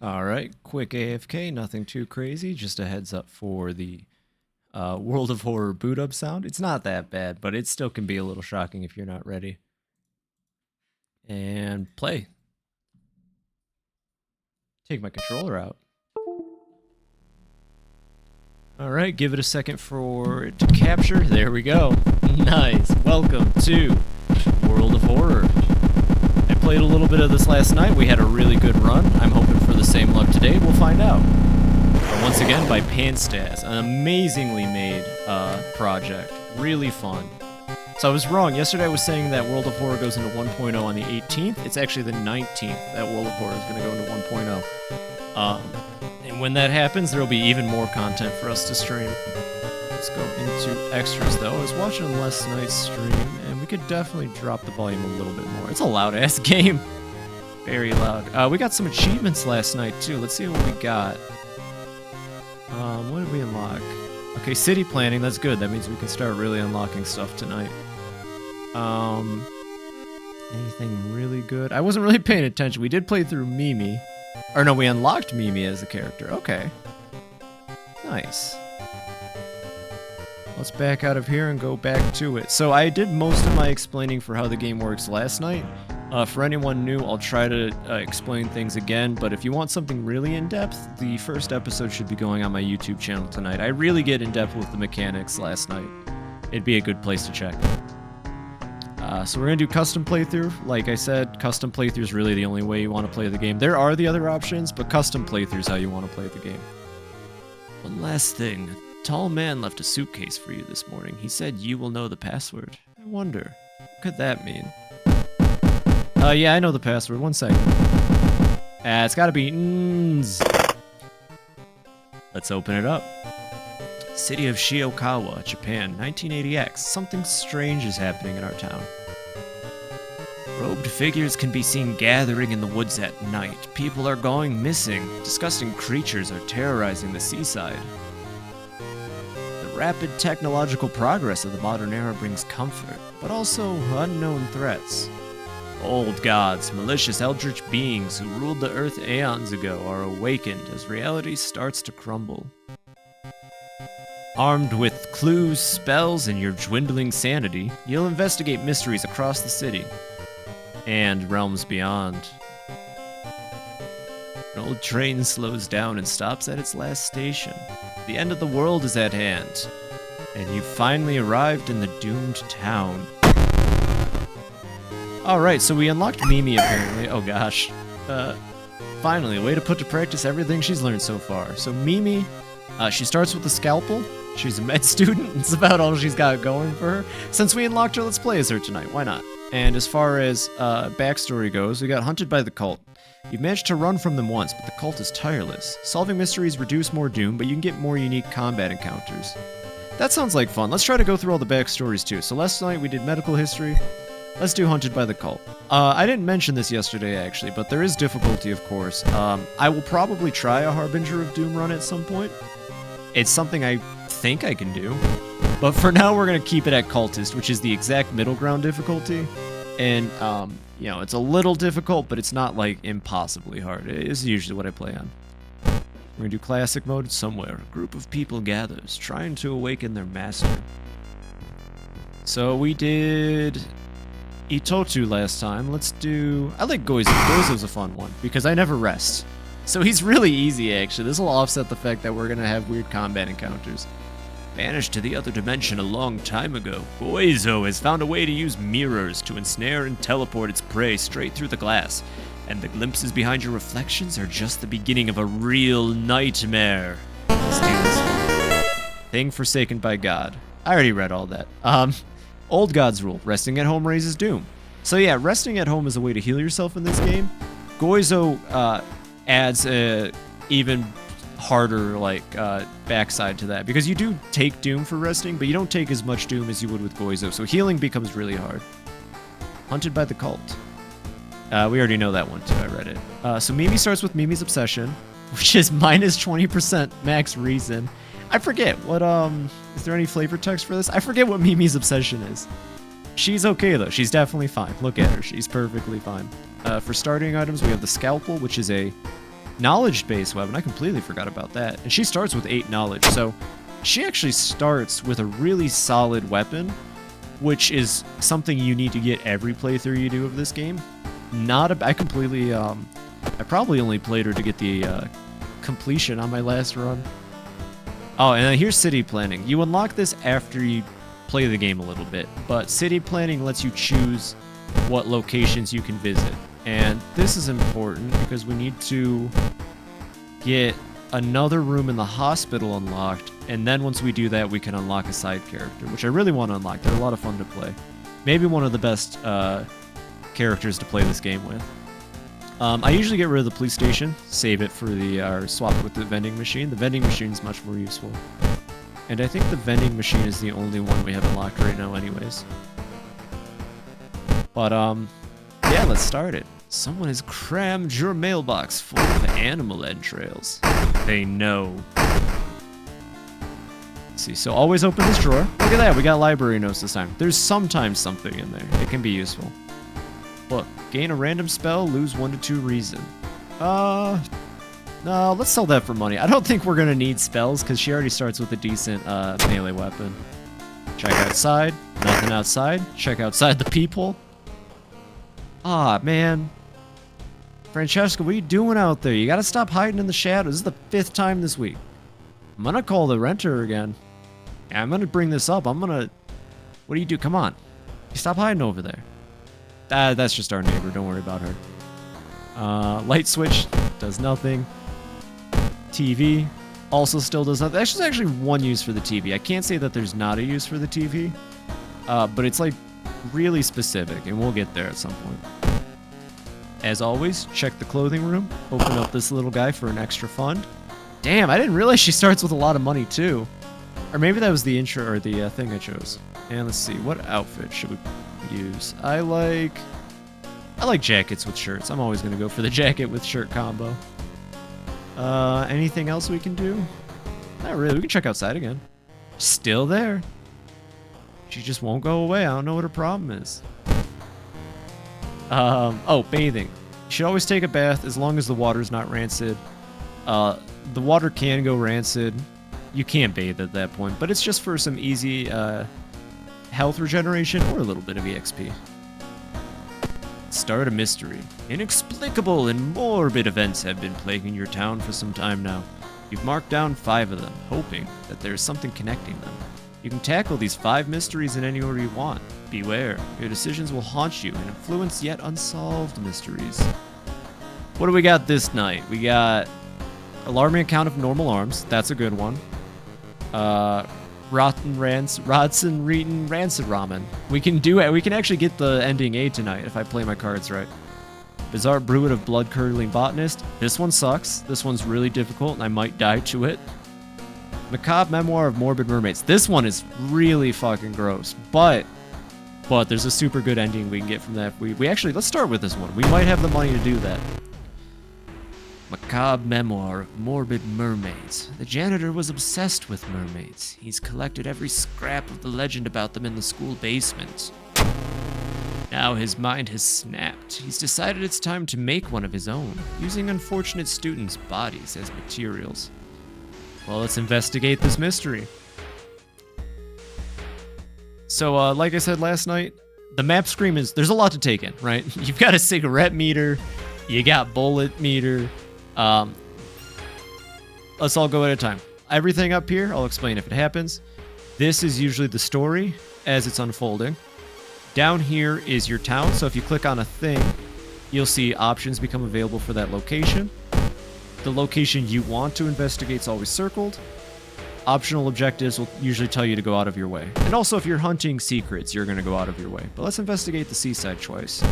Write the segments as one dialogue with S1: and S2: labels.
S1: Alright, quick AFK, nothing too crazy, just a heads up for the World of Horror boot up sound. It's not that bad, but it still can be a little shocking if you're not ready. And play. Take my controller out. Alright, give it a second for it to capture. There we go. Nice. Welcome to World of Horror. I played a little bit of this last night. We had a really good run. I'm hoping for the same luck today. We'll find out. Once again, by Panstaz. An amazingly made project. Really fun. So I was wrong. Yesterday I was saying that World of Horror goes into 1.0 on the 18th. It's actually the 19th that World of Horror is going to go into 1.0. And when that happens, there will be even more content for us to stream. Let's go into extras, though. I was watching last night's stream, and we could definitely drop the volume a little bit more. It's a loud-ass game. Very loud. We got some achievements last night, too. Let's see what we got. What did we unlock? Okay, city planning. That's good. That means we can start really unlocking stuff tonight. Anything really good? I wasn't really paying attention. We did play through Mimi. Or no, we unlocked Mimi as a character. Okay. Nice. Let's back out of here and go back to it. So I did most of my explaining for how the game works last night. For anyone new, I'll try to explain things again, but if you want something really in-depth, the first episode should be going on my YouTube channel tonight. I really get in-depth with the mechanics last night. It'd be a good place to check. So we're going to do custom playthrough. Like I said, custom playthrough is really the only way you want to play the game. There are the other options, but custom playthrough is how you want to play the game. One last thing. A tall man left a suitcase for you this morning. He said you will know the password. I wonder, what could that mean? Yeah, I know the password. 1 second. It's gotta be Let's open it up. City of Shiokawa, Japan, 1980X. Something strange is happening in our town. Robed figures can be seen gathering in the woods at night. People are going missing. Disgusting creatures are terrorizing the seaside. The rapid technological progress of the modern era brings comfort, but also unknown threats. Old gods, malicious eldritch beings who ruled the earth aeons ago are awakened as reality starts to crumble. Armed with clues, spells, and your dwindling sanity, you'll investigate mysteries across the city and realms beyond. An old train slows down and stops at its last station. The end of the world is at hand, and you've finally arrived in the doomed town. Alright, so we unlocked Mimi apparently. Oh gosh. Finally, a way to put to practice everything she's learned so far. So Mimi, she starts with a scalpel. She's a med student. It's about all she's got going for her. Since we unlocked her, let's play as her tonight. Why not? And as far as backstory goes, we got hunted by the cult. You've managed to run from them once, but the cult is tireless. Solving mysteries reduce more doom, but you can get more unique combat encounters. That sounds like fun. Let's try to go through all the backstories too. So last night we did medical history. Let's do Hunted by the Cult. I didn't mention this yesterday, actually, but there is difficulty, of course. I will probably try a Harbinger of Doom run at some point. It's something I think I can do. But for now, we're going to keep it at Cultist, which is the exact middle ground difficulty. And, you know, it's a little difficult, but it's not, like, impossibly hard. It is usually what I play on. We're going to do Classic mode. Somewhere, a group of people gathers, trying to awaken their master. So we did Itotu last time. Let's do... I like Goizo. Goizo's a fun one, because I never rest. So he's really easy, actually. This will offset the fact that we're going to have weird combat encounters. Vanished to the other dimension a long time ago, Goizo has found a way to use mirrors to ensnare and teleport its prey straight through the glass. And the glimpses behind your reflections are just the beginning of a real nightmare. Let's do this. Thing forsaken by God. I already read all that. Old God's rule, resting at home raises doom. So yeah, resting at home is a way to heal yourself in this game. Goizo adds a even harder backside to that, because you do take doom for resting, but you don't take as much doom as you would with Goizo, so healing becomes really hard. Hunted by the Cult. We already know that one too, I read it. So Mimi starts with Mimi's Obsession, which is minus 20% max reason. I forget what, is there any flavor text for this? I forget what Mimi's Obsession is. She's okay though, she's definitely fine. Look at her, she's perfectly fine. For starting items, we have the Scalpel, which is a knowledge-based weapon. I completely forgot about that. And she starts with 8 knowledge, so she actually starts with a really solid weapon, which is something you need to get every playthrough you do of this game. I completely, I probably only played her to get the completion on my last run. Oh, and then here's city planning. You unlock this after you play the game a little bit, but city planning lets you choose what locations you can visit. And this is important because we need to get another room in the hospital unlocked, and then once we do that, we can unlock a side character, which I really want to unlock. They're a lot of fun to play. Maybe one of the best characters to play this game with. I usually get rid of the police station, save it for or swap it with the vending machine. The vending machine is much more useful. And I think the vending machine is the only one we have unlocked right now anyways. But, yeah, let's start it. Someone has crammed your mailbox full of animal entrails. They know. Let's see, so always open this drawer. Look at that, we got library notes this time. There's sometimes something in there. It can be useful. Look, gain a random spell, lose 1 to 2 reason. No, let's sell that for money. I don't think we're gonna need spells, because she already starts with a decent melee weapon. Check outside. Nothing outside. Check outside the peephole. Ah, man. Francesca, what are you doing out there? You gotta stop hiding in the shadows. This is the 5th time this week. I'm gonna call the renter again. Yeah, I'm gonna bring this up. What do you do? Come on. You stop hiding over there. That's just our neighbor. Don't worry about her. Light switch does nothing. TV also still does nothing. There's actually one use for the TV. I can't say that there's not a use for the TV, but it's like really specific, and we'll get there at some point. As always, check the clothing room. Open up this little guy for an extra fund. Damn, I didn't realize she starts with a lot of money too. Or maybe that was the intro or the thing I chose. And let's see, what outfit should we use? I like jackets with shirts. I'm always gonna go for the jacket with shirt combo. Anything else we can do? Not really. We can check outside again. Still there. She just won't go away. I don't know what her problem is. Oh, bathing. You should always take a bath as long as the water's not rancid. The water can go rancid. You can't bathe at that point, but it's just for some easy health regeneration or a little bit of EXP. Start a mystery. Inexplicable and morbid events have been plaguing your town for some time now. You've marked down 5 of them, hoping that there's something connecting them. You can tackle these 5 mysteries in any order you want. Beware, your decisions will haunt you and influence yet unsolved mysteries. What do we got this night? We got alarming account of normal arms. That's a good one. Rancid ramen. We can do it. We can actually get the ending A tonight if I play my cards right. Bizarre Bruit of Blood-Curdling Botanist. This one sucks. This one's really difficult and I might die to it. Macabre Memoir of Morbid Mermaids. This one is really fucking gross, but there's a super good ending we can get from that. We actually, let's start with this one. We might have the money to do that. Macabre Memoir of Morbid Mermaids. The janitor was obsessed with mermaids. He's collected every scrap of the legend about them in the school basement. Now his mind has snapped. He's decided it's time to make one of his own, using unfortunate students' bodies as materials. Well, let's investigate this mystery. So, like I said last night, the map screen there's a lot to take in, right? You've got a cigarette meter, you got bullet meter. Let's all go at a time. Everything up here, I'll explain if it happens. This is usually the story as it's unfolding. Down here is your town, so if you click on a thing, you'll see options become available for that location. The location you want to investigate is always circled. Optional objectives will usually tell you to go out of your way. And also, if you're hunting secrets, you're going to go out of your way. But let's investigate the seaside twice.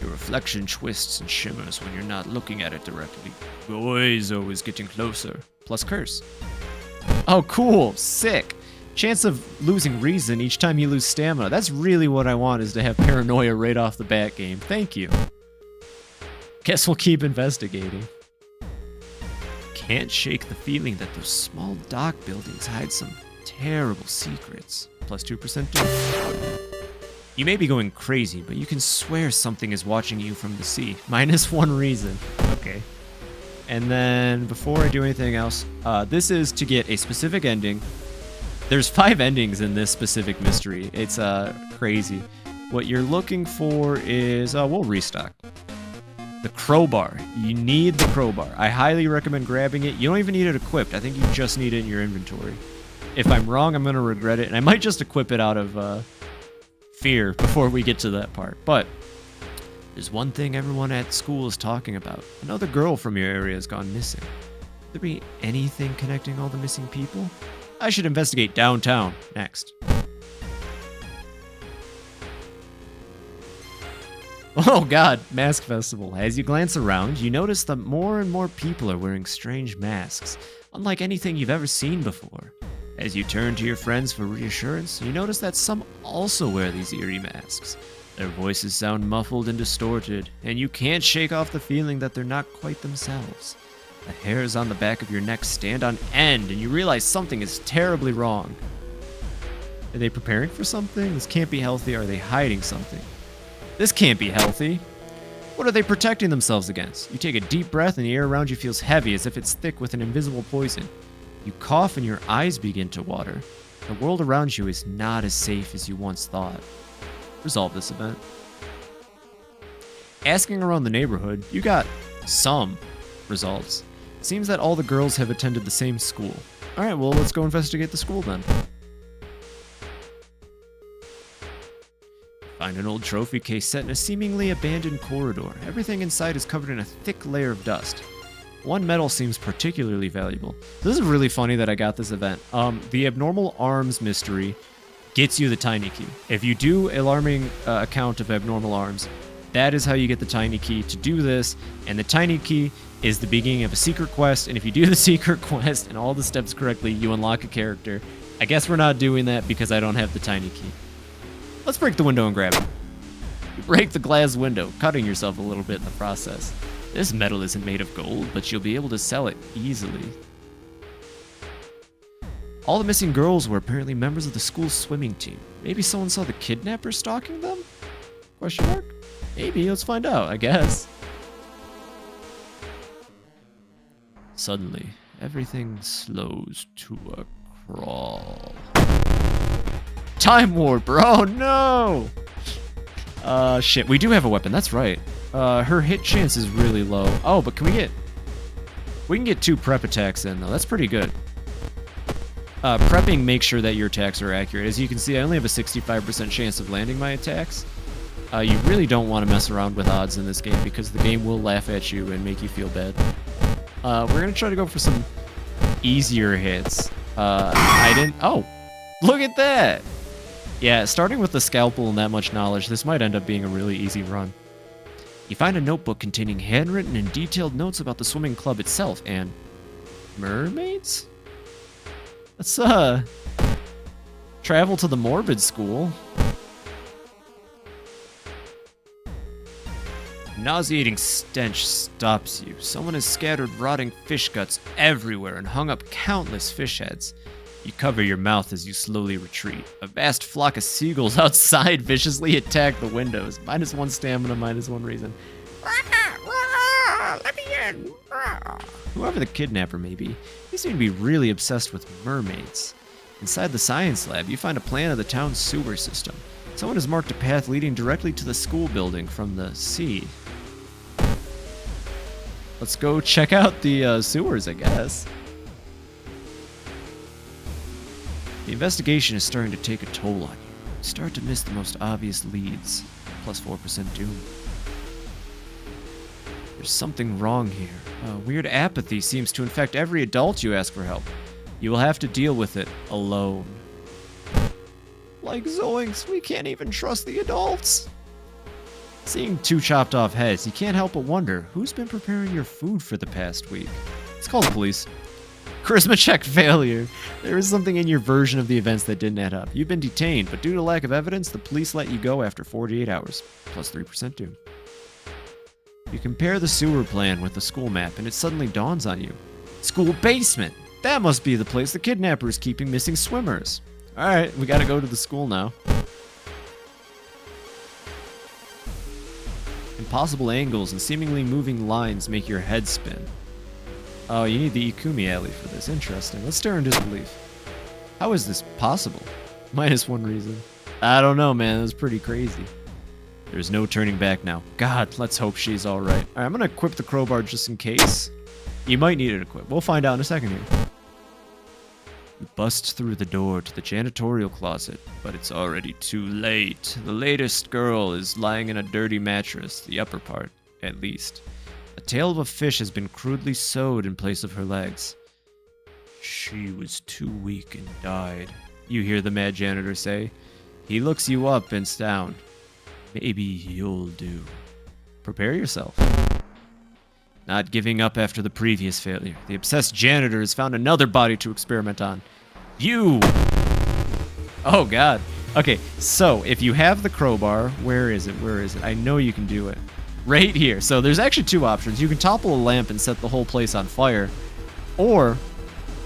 S1: Your reflection twists and shimmers when you're not looking at it directly. Always getting closer. Plus curse. Oh, cool. Sick. Chance of losing reason each time you lose stamina. That's really what I want, is to have paranoia right off the bat game. Thank you. Guess we'll keep investigating. Can't shake the feeling that those small dock buildings hide some terrible secrets. Plus 2% You may be going crazy, but you can swear something is watching you from the sea. -1 reason. Okay. And then, before I do anything else, this is to get a specific ending. There's 5 endings in this specific mystery. It's crazy. What you're looking for is, we'll restock. The crowbar. You need the crowbar. I highly recommend grabbing it. You don't even need it equipped. I think you just need it in your inventory. If I'm wrong, I'm going to regret it, and I might just equip it out of fear before we get to that part. But there's one thing everyone at school is talking about. Another girl from your area has gone missing. Could there be anything connecting all the missing people? I should investigate downtown next. Oh god, Mask Festival. As you glance around, you notice that more and more people are wearing strange masks, unlike anything you've ever seen before. As you turn to your friends for reassurance, you notice that some also wear these eerie masks. Their voices sound muffled and distorted, and you can't shake off the feeling that they're not quite themselves. The hairs on the back of your neck stand on end, and you realize something is terribly wrong. Are they preparing for something? This can't be healthy. Are they hiding something? This can't be healthy. What are they protecting themselves against? You take a deep breath, and the air around you feels heavy as if it's thick with an invisible poison. You cough and your eyes begin to water. The world around you is not as safe as you once thought. Resolve this event. Asking around the neighborhood, you got some results. It seems that all the girls have attended the same school. Alright, well, let's go investigate the school then. Find an old trophy case set in a seemingly abandoned corridor. Everything inside is covered in a thick layer of dust. One medal seems particularly valuable. This is really funny that I got this event. The abnormal arms mystery gets you the tiny key. If you do alarming account of abnormal arms, that is how you get the tiny key to do this. And the tiny key is the beginning of a secret quest. And if you do the secret quest and all the steps correctly, you unlock a character. I guess we're not doing that because I don't have the tiny key. Let's break the window and grab it. You break the glass window, cutting yourself a little bit in the process. This metal isn't made of gold, but you'll be able to sell it easily. All the missing girls were apparently members of the school's swimming team. Maybe someone saw the kidnapper stalking them? Question mark? Maybe, let's find out, I guess. Suddenly, everything slows to a crawl. Time warp, bro, no! Shit, we do have a weapon, that's right. Her hit chance is really low. Oh, but we can get 2 prep attacks in, though. That's pretty good. Prepping makes sure that your attacks are accurate. As you can see, I only have a 65% chance of landing my attacks. You really don't want to mess around with odds in this game because the game will laugh at you and make you feel bad. We're going to try to go for some easier hits. Oh, look at that! Yeah, starting with the scalpel and that much knowledge, this might end up being a really easy run. You find a notebook containing handwritten and detailed notes about the swimming club itself and mermaids? Let's, travel to the morbid school. Nauseating stench stops you. Someone has scattered rotting fish guts everywhere and hung up countless fish heads. You cover your mouth as you slowly retreat. A vast flock of seagulls outside viciously attack the windows. -1 stamina, -1 reason. Let me in. Whoever the kidnapper may be, they seem to be really obsessed with mermaids. Inside the science lab, you find a plan of the town's sewer system. Someone has marked a path leading directly to the school building from the sea. Let's go check out the sewers, I guess. The investigation is starting to take a toll on you. You start to miss the most obvious leads. +4% doom. There's something wrong here. Weird apathy seems to infect every adult you ask for help. You will have to deal with it alone. Like Zoinks, we can't even trust the adults. Seeing 2 chopped off heads, you can't help but wonder, who's been preparing your food for the past week? Let's call the police. Charisma check failure. There is something in your version of the events that didn't add up. You've been detained, but due to lack of evidence, the police let you go after 48 hours. +3% doom. You compare the sewer plan with the school map, and it suddenly dawns on you. School basement! That must be the place the kidnapper is keeping missing swimmers. Alright, we gotta go to the school now. impossible angles and seemingly moving lines make your head spin. Oh, you need the Ikumi alley for this. Interesting. Let's stare in disbelief. How is this possible? -1 reason. I don't know, man. That's pretty crazy. There's no turning back now. God, let's hope she's alright. Alright, I'm gonna equip the crowbar just in case. You might need it equipped. We'll find out in a second here. You bust through the door to the janitorial closet, but it's already too late. The latest girl is lying in a dirty mattress, the upper part, at least. A tail of a fish has been crudely sewed in place of her legs. She was too weak and died, you hear the mad janitor say. He looks you up and down. Maybe you'll do. Prepare yourself. Not giving up after the previous failure, the obsessed janitor has found another body to experiment on. You! Oh, God. Okay, so if you have the crowbar, where is it? Where is it? I know you can do it. Right here. So there's actually two options. You can topple a lamp and set the whole place on fire, or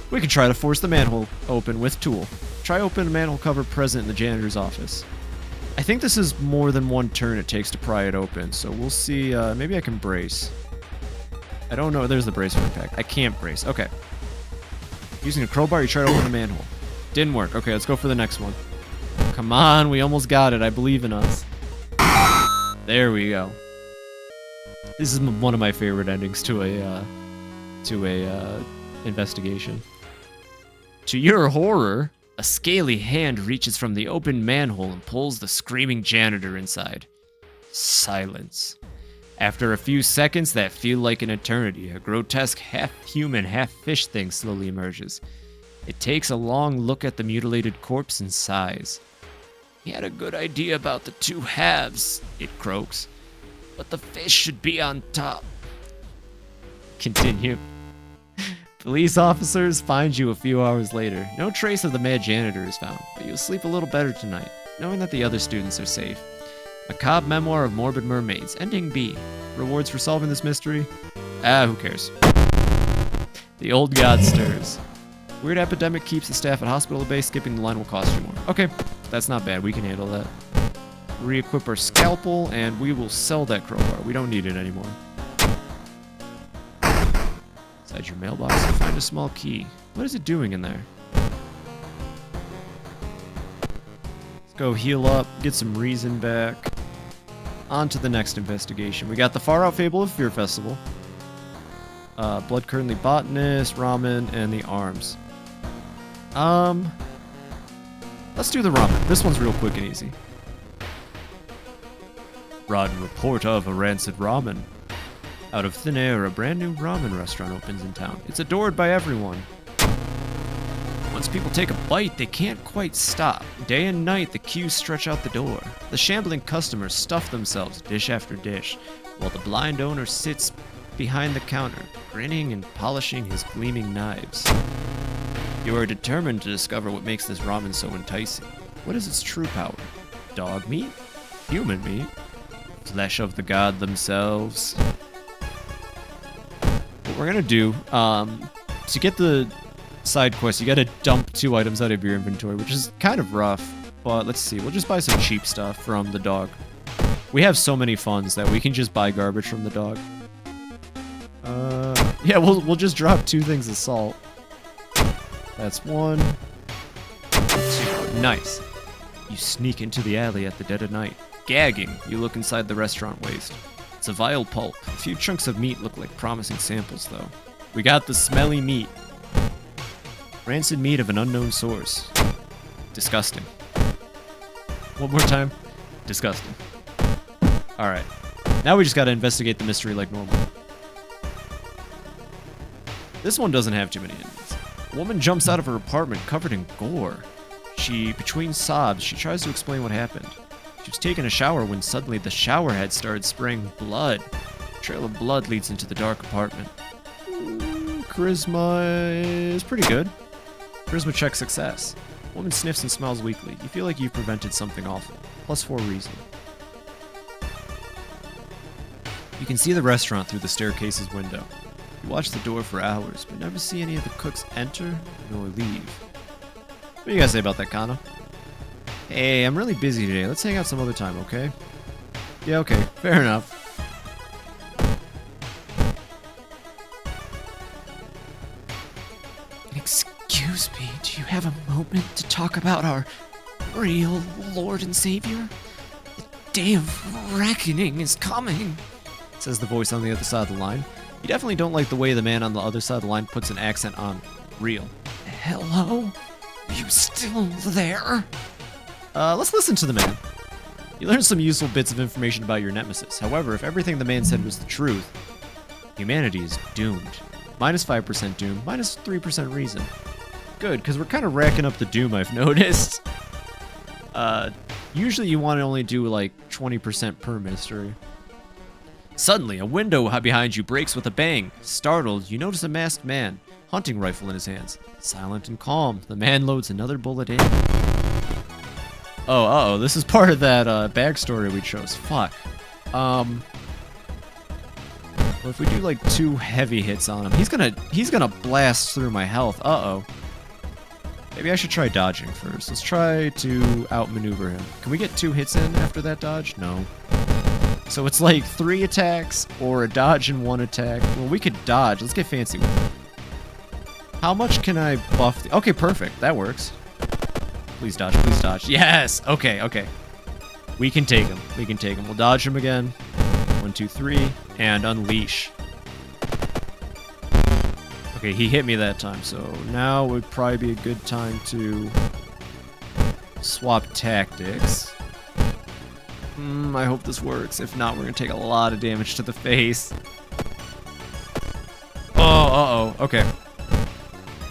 S1: we can try to force the manhole open with tool. Try open a manhole cover present in the janitor's office. I think this is more than one turn it takes to pry it open, so we'll see. Maybe I can brace. I don't know. There's the brace for impact. I can't brace. Okay. Using a crowbar, you try to open the manhole. Didn't work. Okay, let's go for the next one. Come on, we almost got it. I believe in us. There we go. This is one of my favorite endings to a investigation. To your horror, a scaly hand reaches from the open manhole and pulls the screaming janitor inside. Silence. After a few seconds that feel like an eternity, a grotesque half-human, half-fish thing slowly emerges. It takes a long look at the mutilated corpse and sighs. He had a good idea about the two halves, it croaks. But the fish should be on top. Continue. Police officers find you a few hours later. No trace of the mad janitor is found, but you'll sleep a little better tonight, knowing that the other students are safe. Macabre memoir of morbid mermaids. Ending B. Rewards for solving this mystery? Who cares? The old god stirs. Weird epidemic keeps the staff at hospital at bay. Skipping the line will cost you more. Okay, that's not bad. We can handle that. Re-equip our scalpel, and we will sell that crowbar. We don't need it anymore. Inside your mailbox, you find a small key. What is it doing in there? Let's go heal up, get some reason back. On to the next investigation. We got the Far Out Fable of Fear Festival. Blood Curdling Botanist, Ramen, and the Arms. Let's do the ramen. This one's real quick and easy. Rotten report of a rancid ramen. Out of thin air, a brand new ramen restaurant opens in town. It's adored by everyone. Once people take a bite, they can't quite stop. Day and night, the queues stretch out the door. The shambling customers stuff themselves, dish after dish, while the blind owner sits behind the counter, grinning and polishing his gleaming knives. You are determined to discover what makes this ramen so enticing. What is its true power? Dog meat? Human meat? Flesh of the god themselves? What we're gonna do, to get the side quest, you gotta dump 2 items out of your inventory, which is kind of rough, but let's see. We'll just buy some cheap stuff from the dog. We have so many funds that we can just buy garbage from the dog. Yeah, we'll just drop 2 things of salt. That's 1. 2. Nice. You sneak into the alley at the dead of night. Gagging, you look inside the restaurant waste. It's a vile pulp. A few chunks of meat look like promising samples, though. We got the smelly meat. Rancid meat of an unknown source. Disgusting. One more time. Disgusting. Alright. Now we just gotta investigate the mystery like normal. This one doesn't have too many endings. A woman jumps out of her apartment covered in gore. Between sobs, she tries to explain what happened. She was taking a shower when suddenly the shower head started spraying blood. A trail of blood leads into the dark apartment. Charisma is pretty good. Charisma check success. Woman sniffs and smells weakly. You feel like you've prevented something awful. +4 reason. You can see the restaurant through the staircase's window. You watch the door for hours, but never see any of the cooks enter nor leave. What do you guys say about that, Kana? Hey, I'm really busy today. Let's hang out some other time, okay? Yeah, okay. Fair enough. have a moment to talk about our real Lord and Savior? The day of reckoning is coming, says the voice on the other side of the line. You definitely don't like the way the man on the other side of the line puts an accent on real. Hello? You still there? Let's listen to the man. You learned some useful bits of information about your nemesis. However, if everything the man said was the truth, humanity is doomed. Minus 5% doom, minus 3% reason. Good, because we're kind of racking up the doom, I've noticed. Usually you want to only do like 20% per mystery. Suddenly, a window behind you breaks with a bang. Startled, you notice a masked man, hunting rifle in his hands. Silent and calm, the man loads another bullet in. Oh, uh-oh, this is part of that backstory we chose. Fuck. Well, if we do like 2 heavy hits on him, he's gonna blast through my health. Uh-oh. Maybe I should try dodging first. Let's try to outmaneuver him. Can we get 2 hits in after that dodge? No. So it's like 3 attacks or a dodge and 1 attack. Well, we could dodge. Let's get fancy with it. How much can I buff? Okay, perfect. That works. Please dodge. Please dodge. Yes! Okay, okay. We can take him. We can take him. We'll dodge him again. 1, 2, 3. And unleash. Okay, he hit me that time, so now would probably be a good time to swap tactics. I hope this works. If not, we're gonna take a lot of damage to the face. Oh, uh-oh. Okay.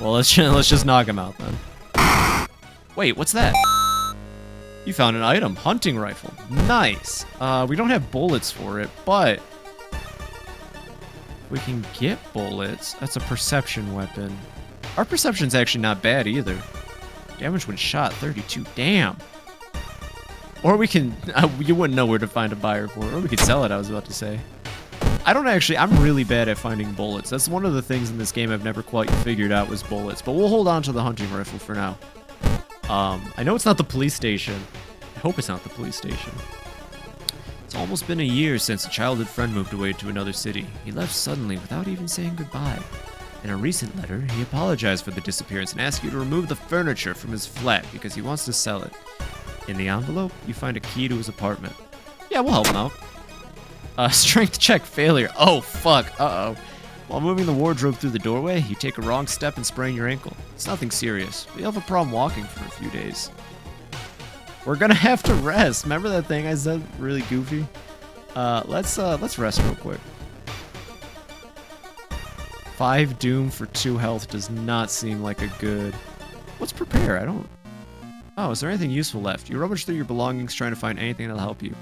S1: Well, let's just knock him out then. Wait, what's that? You found an item. Hunting rifle. Nice. We don't have bullets for it, but we can get bullets. That's a perception weapon. Our perception's actually not bad either. Damage when shot, 32. Damn. Or we can... you wouldn't know where to find a buyer for it. Or we could sell it, I was about to say. I'm really bad at finding bullets. That's one of the things in this game I've never quite figured out was bullets. But we'll hold on to the hunting rifle for now. I know it's not the police station. I hope it's not the police station. It's almost been a year since a childhood friend moved away to another city. He left suddenly without even saying goodbye. In a recent letter, he apologized for the disappearance and asked you to remove the furniture from his flat because he wants to sell it. In the envelope, you find a key to his apartment. Yeah, we'll help him out. Strength check failure. Oh, fuck. Uh-oh. While moving the wardrobe through the doorway, you take a wrong step and sprain your ankle. It's nothing serious, but you'll have a problem walking for a few days. We're gonna have to rest. Remember that thing I said really goofy? Let's rest real quick. 5 doom for 2 health does not seem like a good... What's prepare? I don't... Oh, is there anything useful left? You rummage through your belongings trying to find anything that'll help you.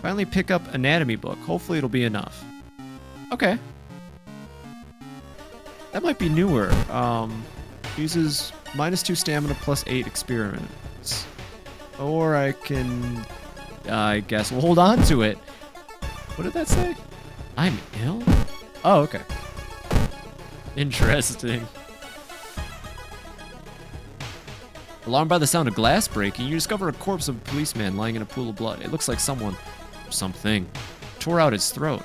S1: Finally pick up anatomy book. Hopefully it'll be enough. Okay. That might be newer. Uses -2 stamina plus 8 experiments. Or I can... I guess we'll hold on to it. What did that say? I'm ill? Oh, okay. Interesting. Alarmed by the sound of glass breaking, you discover a corpse of a policeman lying in a pool of blood. It looks like someone, or something, tore out his throat.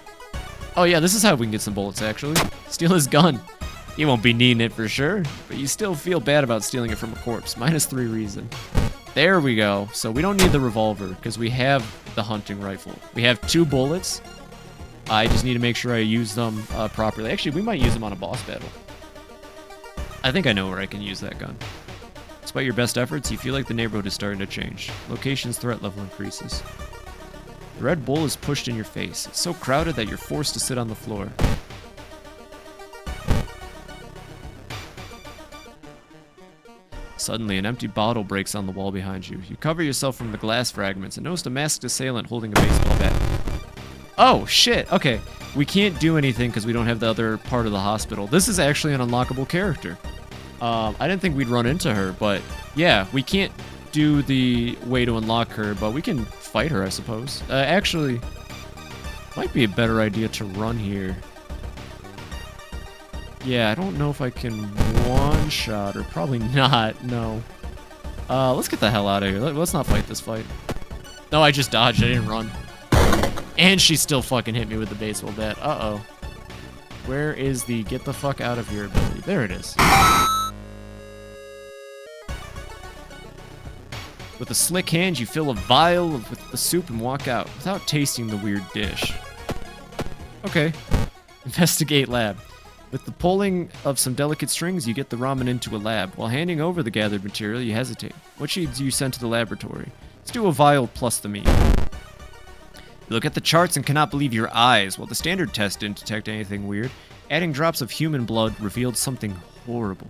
S1: Oh yeah, this is how we can get some bullets, actually. Steal his gun. You won't be needing it for sure, but you still feel bad about stealing it from a corpse. -3 reason. There we go. So we don't need the revolver, because we have the hunting rifle. We have 2 bullets. I just need to make sure I use them properly. Actually, we might use them on a boss battle. I think I know where I can use that gun. Despite your best efforts, you feel like the neighborhood is starting to change. Location's threat level increases. The Red Bull is pushed in your face. It's so crowded that you're forced to sit on the floor. Suddenly, an empty bottle breaks on the wall behind you. You cover yourself from the glass fragments and notice a masked assailant holding a baseball bat. Oh, shit. Okay. We can't do anything because we don't have the other part of the hospital. This is actually an unlockable character. I didn't think we'd run into her, but yeah, we can't do the way to unlock her, but we can fight her, I suppose. Actually, might be a better idea to run here. Yeah, I don't know if I can one-shot her. Probably not, no. Let's get the hell out of here. Let's not fight this fight. No, I just dodged. I didn't run. And she still fucking hit me with the baseball bat. Uh-oh. Where is the get the fuck out of here ability? There it is. With a slick hand, you fill a vial with the soup and walk out, without tasting the weird dish. Okay. Investigate lab. With the pulling of some delicate strings, you get the ramen into a lab. While handing over the gathered material, you hesitate. What should you send to the laboratory? Let's do a vial plus the meat. You look at the charts and cannot believe your eyes. While the standard test didn't detect anything weird, adding drops of human blood revealed something horrible.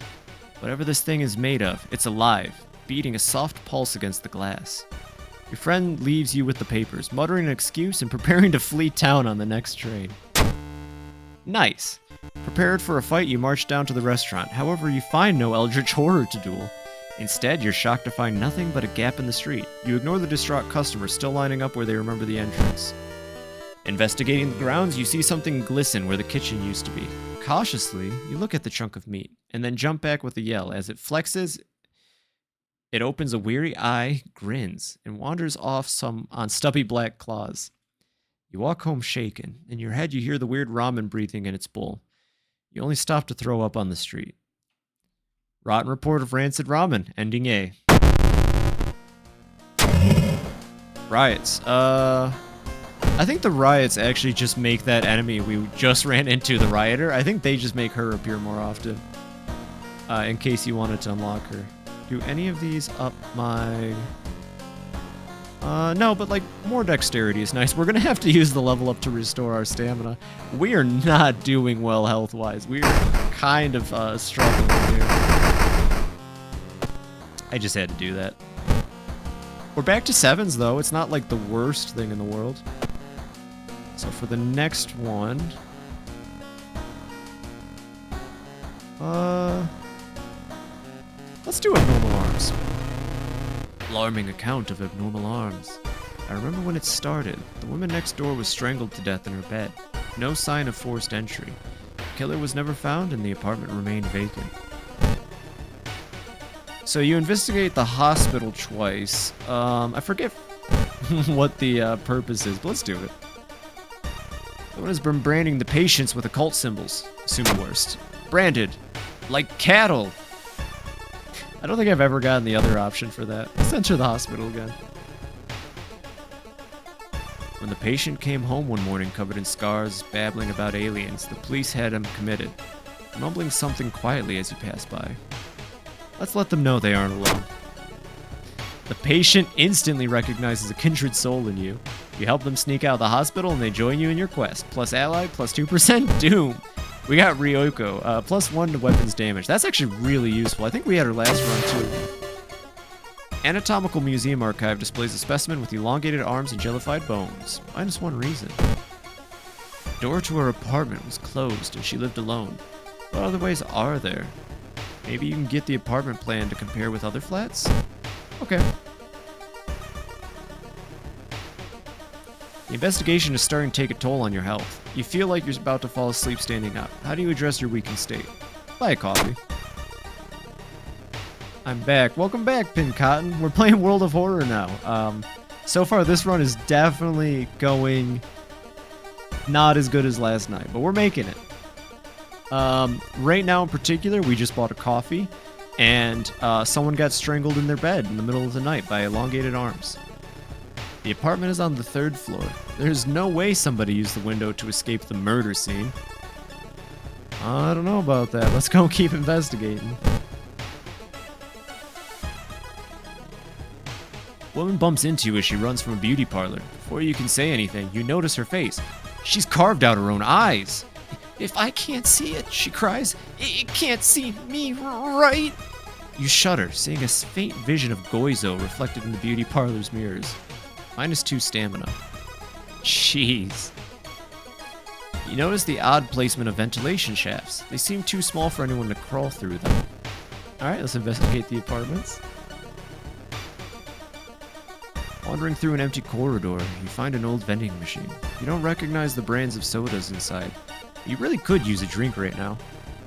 S1: Whatever this thing is made of, it's alive, beating a soft pulse against the glass. Your friend leaves you with the papers, muttering an excuse and preparing to flee town on the next train. Nice. Prepared for a fight, you march down to the restaurant. However, you find no eldritch horror to duel. Instead, you're shocked to find nothing but a gap in the street. You ignore the distraught customers still lining up where they remember the entrance. Investigating the grounds, you see something glisten where the kitchen used to be. Cautiously, you look at the chunk of meat, and then jump back with a yell. As it flexes, it opens a weary eye, grins, and wanders off on stubby black claws. You walk home shaken. In your head, you hear the weird ramen breathing in its bowl. You only stop to throw up on the street. Rotten report of rancid ramen, ending A. Riots. I think the riots actually just make that enemy we just ran into, the rioter. I think they just make her appear more often. In case you wanted to unlock her. Do any of these up my... no, but like, more dexterity is nice. We're gonna have to use the level up to restore our stamina. We are not doing well health-wise. We are kind of struggling here. I just had to do that. We're back to 7s, though. It's not like the worst thing in the world. So for the next one... let's do abnormal arms. Alarming account of abnormal arms. I remember when it started. The woman next door was strangled to death in her bed. No sign of forced entry. The killer was never found and the apartment remained vacant. So you investigate the hospital twice. I forget what the purpose is, but let's do it. Someone has been branding the patients with occult symbols. Assume the worst. Branded. Like cattle. I don't think I've ever gotten the other option for that. Let's enter the hospital again. When the patient came home one morning covered in scars, babbling about aliens, the police had him committed, mumbling something quietly as he passed by. Let's let them know they aren't alone. The patient instantly recognizes a kindred soul in you. You help them sneak out of the hospital and they join you in your quest. Plus ally, plus 2% doom. We got Ryoko, +1 to weapons damage. That's actually really useful. I think we had her last run too. Anatomical Museum Archive displays a specimen with elongated arms and jellified bones. -1 reason. The door to her apartment was closed and she lived alone. What other ways are there? Maybe you can get the apartment plan to compare with other flats? Okay. The investigation is starting to take a toll on your health. You feel like you're about to fall asleep standing up. How do you address your weakened state? Buy a coffee. I'm back. Welcome back, Pin Cotton. We're playing World of Horror now. So far, this run is definitely going not as good as last night, but we're making it. Right now in particular, we just bought a coffee, and someone got strangled in their bed in the middle of the night by elongated arms. The apartment is on the 3rd floor. There's no way somebody used the window to escape the murder scene. I don't know about that. Let's go keep investigating. Woman bumps into you as she runs from a beauty parlor. Before you can say anything, you notice her face. She's carved out her own eyes. If I can't see it, she cries, it can't see me, right? You shudder, seeing a faint vision of Goizo reflected in the beauty parlor's mirrors. -2 stamina. Jeez. You notice the odd placement of ventilation shafts. They seem too small for anyone to crawl through them. Alright, let's investigate the apartments. Wandering through an empty corridor, you find an old vending machine. You don't recognize the brands of sodas inside. You really could use a drink right now.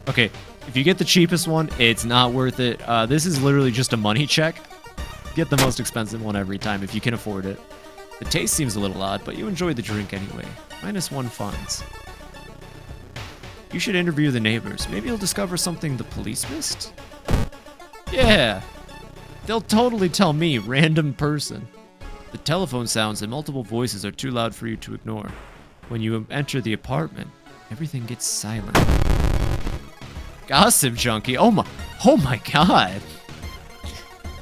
S1: Okay, if you get the cheapest one, it's not worth it. This is literally just a money check. Get the most expensive one every time if you can afford it. The taste seems a little odd, but you enjoy the drink anyway. -1 funds. You should interview the neighbors. Maybe you'll discover something the police missed? Yeah. They'll totally tell me, random person. The telephone sounds and multiple voices are too loud for you to ignore. When you enter the apartment, everything gets silent. Gossip junkie. Oh my god.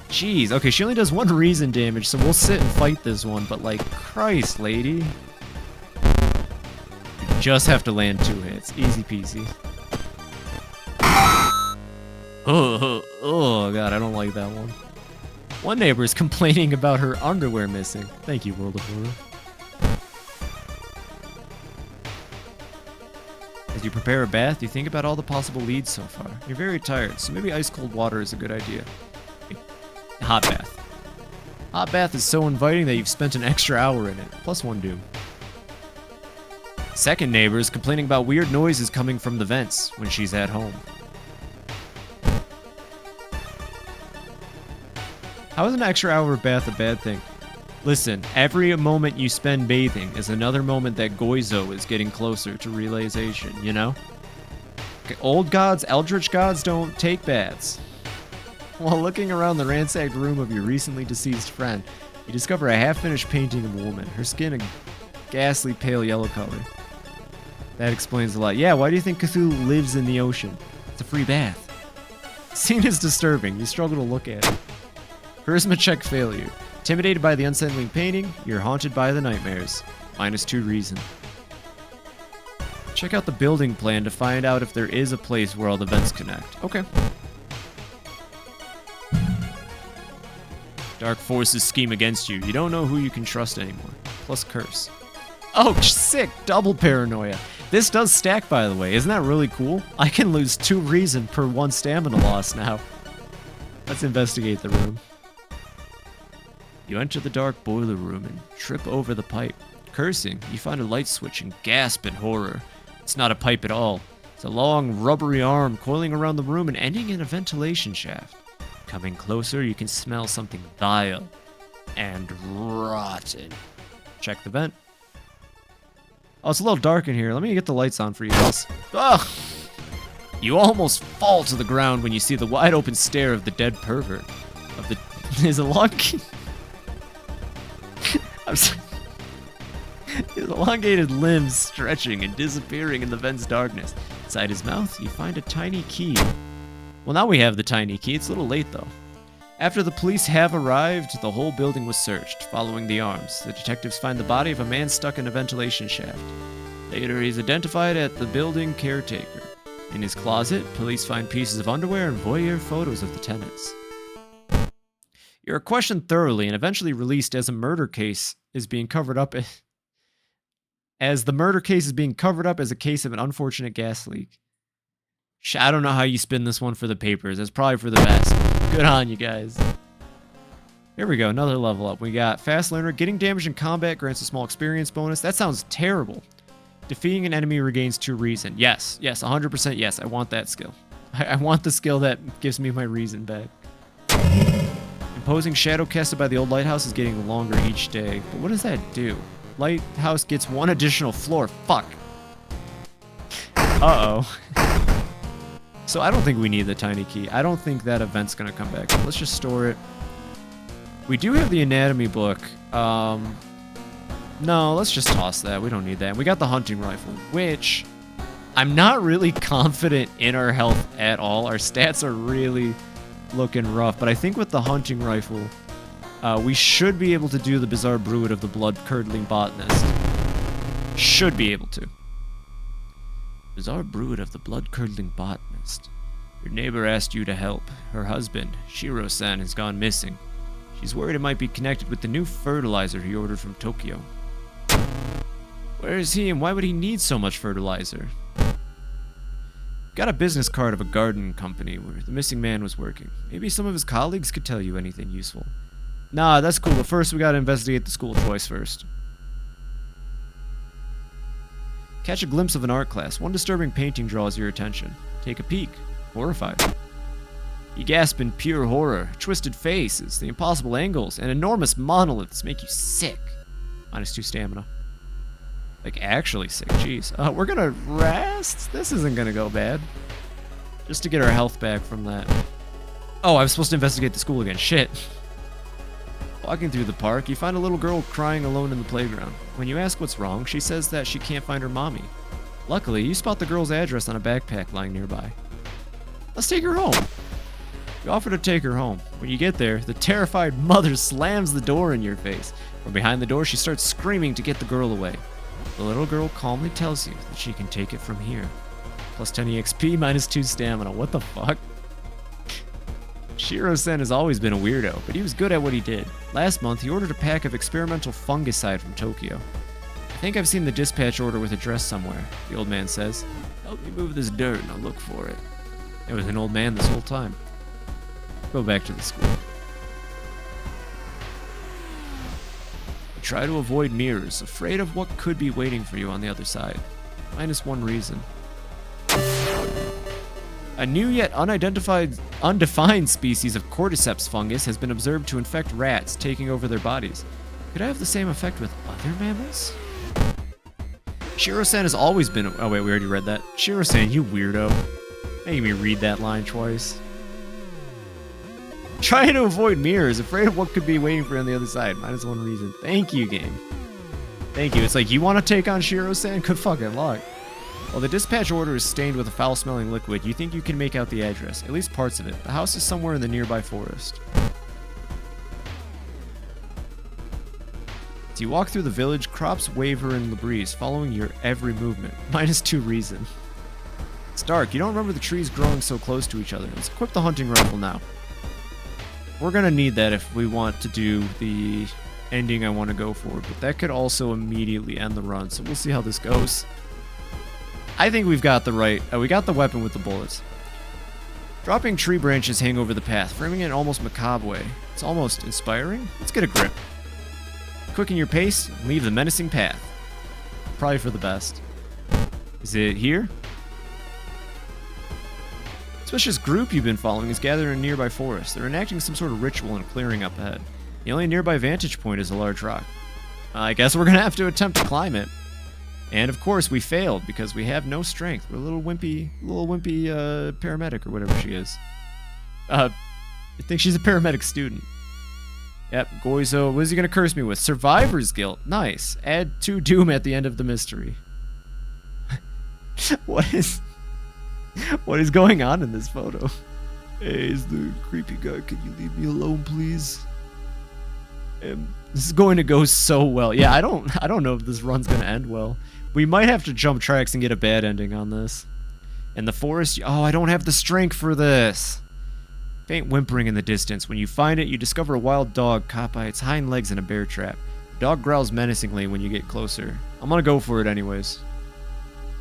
S1: Jeez. Okay, she only does 1 reason damage, so we'll sit and fight this one, but like, Christ, lady. You just have to land 2 hits. Easy peasy. Oh god, I don't like that one. One neighbor is complaining about her underwear missing. Thank you, World of Horror. As you prepare a bath, you think about all the possible leads so far. You're very tired, so maybe ice cold water is a good idea. Hot bath. Hot bath is so inviting that you've spent an extra hour in it, plus 1 doom. Second neighbor is complaining about weird noises coming from the vents when she's at home. How is an extra hour of bath a bad thing? Listen, every moment you spend bathing is another moment that Goizo is getting closer to realization, you know? Okay, old gods, eldritch gods don't take baths. While looking around the ransacked room of your recently deceased friend, you discover a half-finished painting of a woman, her skin a ghastly pale yellow color. That explains a lot. Yeah, why do you think Cthulhu lives in the ocean? It's a free bath. Scene is disturbing. You struggle to look at it. Charisma check failure. Intimidated by the unsettling painting, you're haunted by the nightmares. -2 reason. Check out the building plan to find out if there is a place where all the vents connect. Okay. Dark forces scheme against you. You don't know who you can trust anymore. Plus curse. Oh, sick! Double paranoia. This does stack, by the way. Isn't that really cool? I can lose 2 reason per 1 stamina loss now. Let's investigate the room. You enter the dark boiler room and trip over the pipe. Cursing, you find a light switch and gasp in horror. It's not a pipe at all. It's a long, rubbery arm coiling around the room and ending in a ventilation shaft. Coming closer, you can smell something vile and rotten. Check the vent. Oh, it's a little dark in here. Let me get the lights on for you guys. Ugh! You almost fall to the ground when you see the wide open stare of the dead pervert. His elongated limbs stretching and disappearing in the vent's darkness. Inside his mouth, you find a tiny key. Well, now we have the tiny key. It's a little late, though. After the police have arrived, the whole building was searched. Following the arms, the detectives find the body of a man stuck in a ventilation shaft. Later, he's identified as the building caretaker. In his closet, police find pieces of underwear and voyeur photos of the tenants. You're questioned thoroughly and eventually released as a murder case is being covered up as the murder case is being covered up as a case of an unfortunate gas leak. I don't know how you spin this one for the papers. It's probably for the best. Good on you guys. Here we go, another level up. We got Fast Learner. Getting damage in combat grants a small experience bonus. That sounds terrible. Defeating an enemy regains 2 reason. Yes, 100% yes. I want that skill. I want the skill that gives me my reason back. Imposing shadow casted by the old lighthouse is getting longer each day. But what does that do? Lighthouse gets 1 additional floor. Fuck. Uh-oh. So I don't think we need the tiny key. I don't think that event's gonna come back. Let's just store it. We do have the anatomy book. No, let's just toss that. We don't need that. We got the hunting rifle, which I'm not really confident in our health at all. Our stats are really looking rough, but I think with the hunting rifle, we should be able to do the bizarre brood of the blood-curdling botanist. Should be able to. Bizarre brood of the blood-curdling botanist. Your neighbor asked you to help. Her husband, Shiro-san, has gone missing. She's worried it might be connected with the new fertilizer he ordered from Tokyo. Where is he and why would he need so much fertilizer? Got a business card of a garden company where the missing man was working. Maybe some of his colleagues could tell you anything useful. Nah, that's cool, but first we gotta investigate the school choice first. Catch a glimpse of an art class. 1 disturbing painting draws your attention. Take a peek. Horrified. You gasp in pure horror. Twisted faces, the impossible angles, and enormous monoliths make you sick. -2 stamina. Like, actually sick. Jeez. We're gonna rest? This isn't gonna go bad. Just to get our health back from that. Oh, I was supposed to investigate the school again. Shit. Walking through the park, you find a little girl crying alone in the playground. When you ask what's wrong, she says that she can't find her mommy. Luckily, you spot the girl's address on a backpack lying nearby. Let's take her home. You offer to take her home. When you get there, the terrified mother slams the door in your face. From behind the door, she starts screaming to get the girl away. The little girl calmly tells you that she can take it from here. Plus 10 EXP, minus 2 stamina. What the fuck? Shiro-sen has always been a weirdo, but he was good at what he did. Last month, he ordered a pack of experimental fungicide from Tokyo. I think I've seen the dispatch order with address somewhere, the old man says. Help me move this dirt and I'll look for it. It was an old man this whole time. Go back to the school. You try to avoid mirrors, afraid of what could be waiting for you on the other side. Minus 1 reason. A new yet undefined species of cordyceps fungus has been observed to infect rats, taking over their bodies. Could I have the same effect with other mammals? Shiro-san has always been... Oh wait, we already read that. Shiro-san, you weirdo. Making me read that line twice. Trying to avoid mirrors, afraid of what could be waiting for you on the other side. Minus 1 reason. Thank you, game. Thank you. It's like, you want to take on Shiro-san? Good fucking luck. While the dispatch order is stained with a foul-smelling liquid, you think you can make out the address, at least parts of it. The house is somewhere in the nearby forest. As you walk through the village, crops waver in the breeze, following your every movement. Minus 2 reason. It's dark. You don't remember the trees growing so close to each other. Let's equip the hunting rifle now. We're gonna need that if we want to do the ending I want to go for, but that could also immediately end the run, so we'll see how this goes. I think we've got the right... we got the weapon with the bullets. Dropping tree branches hang over the path, framing it in an almost macabre way. It's almost inspiring. Let's get a grip. Quicken your pace, and leave the menacing path. Probably for the best. Is it here? Suspicious group you've been following is gathered in a nearby forest. They're enacting some sort of ritual and clearing up ahead. The only nearby vantage point is a large rock. I guess we're gonna have to attempt to climb it. And of course we failed because we have no strength. We're a little wimpy paramedic or whatever she is. I think she's a paramedic student. Yep, Goizo, what is he gonna curse me with? Survivor's guilt. Nice. Add 2 doom at the end of the mystery. What is going on in this photo? Hey, is the creepy guy, can you leave me alone, please? This is going to go so well. Yeah, I don't know if this run's gonna end well. We might have to jump tracks and get a bad ending on this. And the forest... Oh, I don't have the strength for this. Faint whimpering in the distance. When you find it, you discover a wild dog caught by its hind legs in a bear trap. The dog growls menacingly when you get closer. I'm gonna go for it anyways.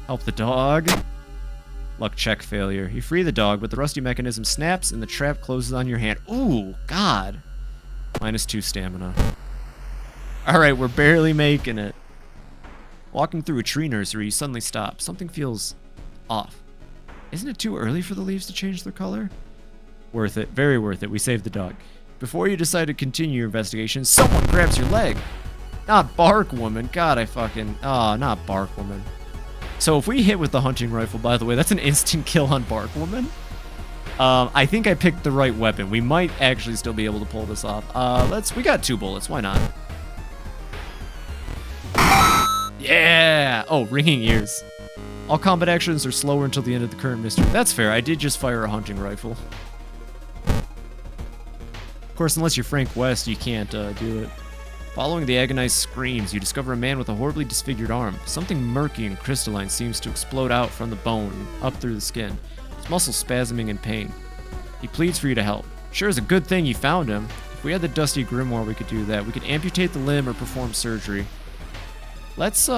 S1: Help the dog. Luck check failure. You free the dog, but the rusty mechanism snaps and the trap closes on your hand. Ooh, God. Minus 2 stamina. Alright, we're barely making it. Walking through a tree nursery, you suddenly stop. Something feels off. Isn't it too early for the leaves to change their color? Worth it. Very worth it. We saved the dog. Before you decide to continue your investigation, someone grabs your leg. Not Bark Woman. God, I fucking... Oh, not Bark Woman. So if we hit with the hunting rifle, by the way, that's an instant kill on Bark Woman. I think I picked the right weapon. We might actually still be able to pull this off. We got 2 bullets. Why not? Yeah! Oh, ringing ears. All combat actions are slower until the end of the current mystery. That's fair. I did just fire a hunting rifle. Of course, unless you're Frank West, you can't do it. Following the agonized screams, you discover a man with a horribly disfigured arm. Something murky and crystalline seems to explode out from the bone and up through the skin. His muscles spasming in pain. He pleads for you to help. Sure is a good thing you found him. If we had the dusty grimoire, we could do that. We could amputate the limb or perform surgery. Let's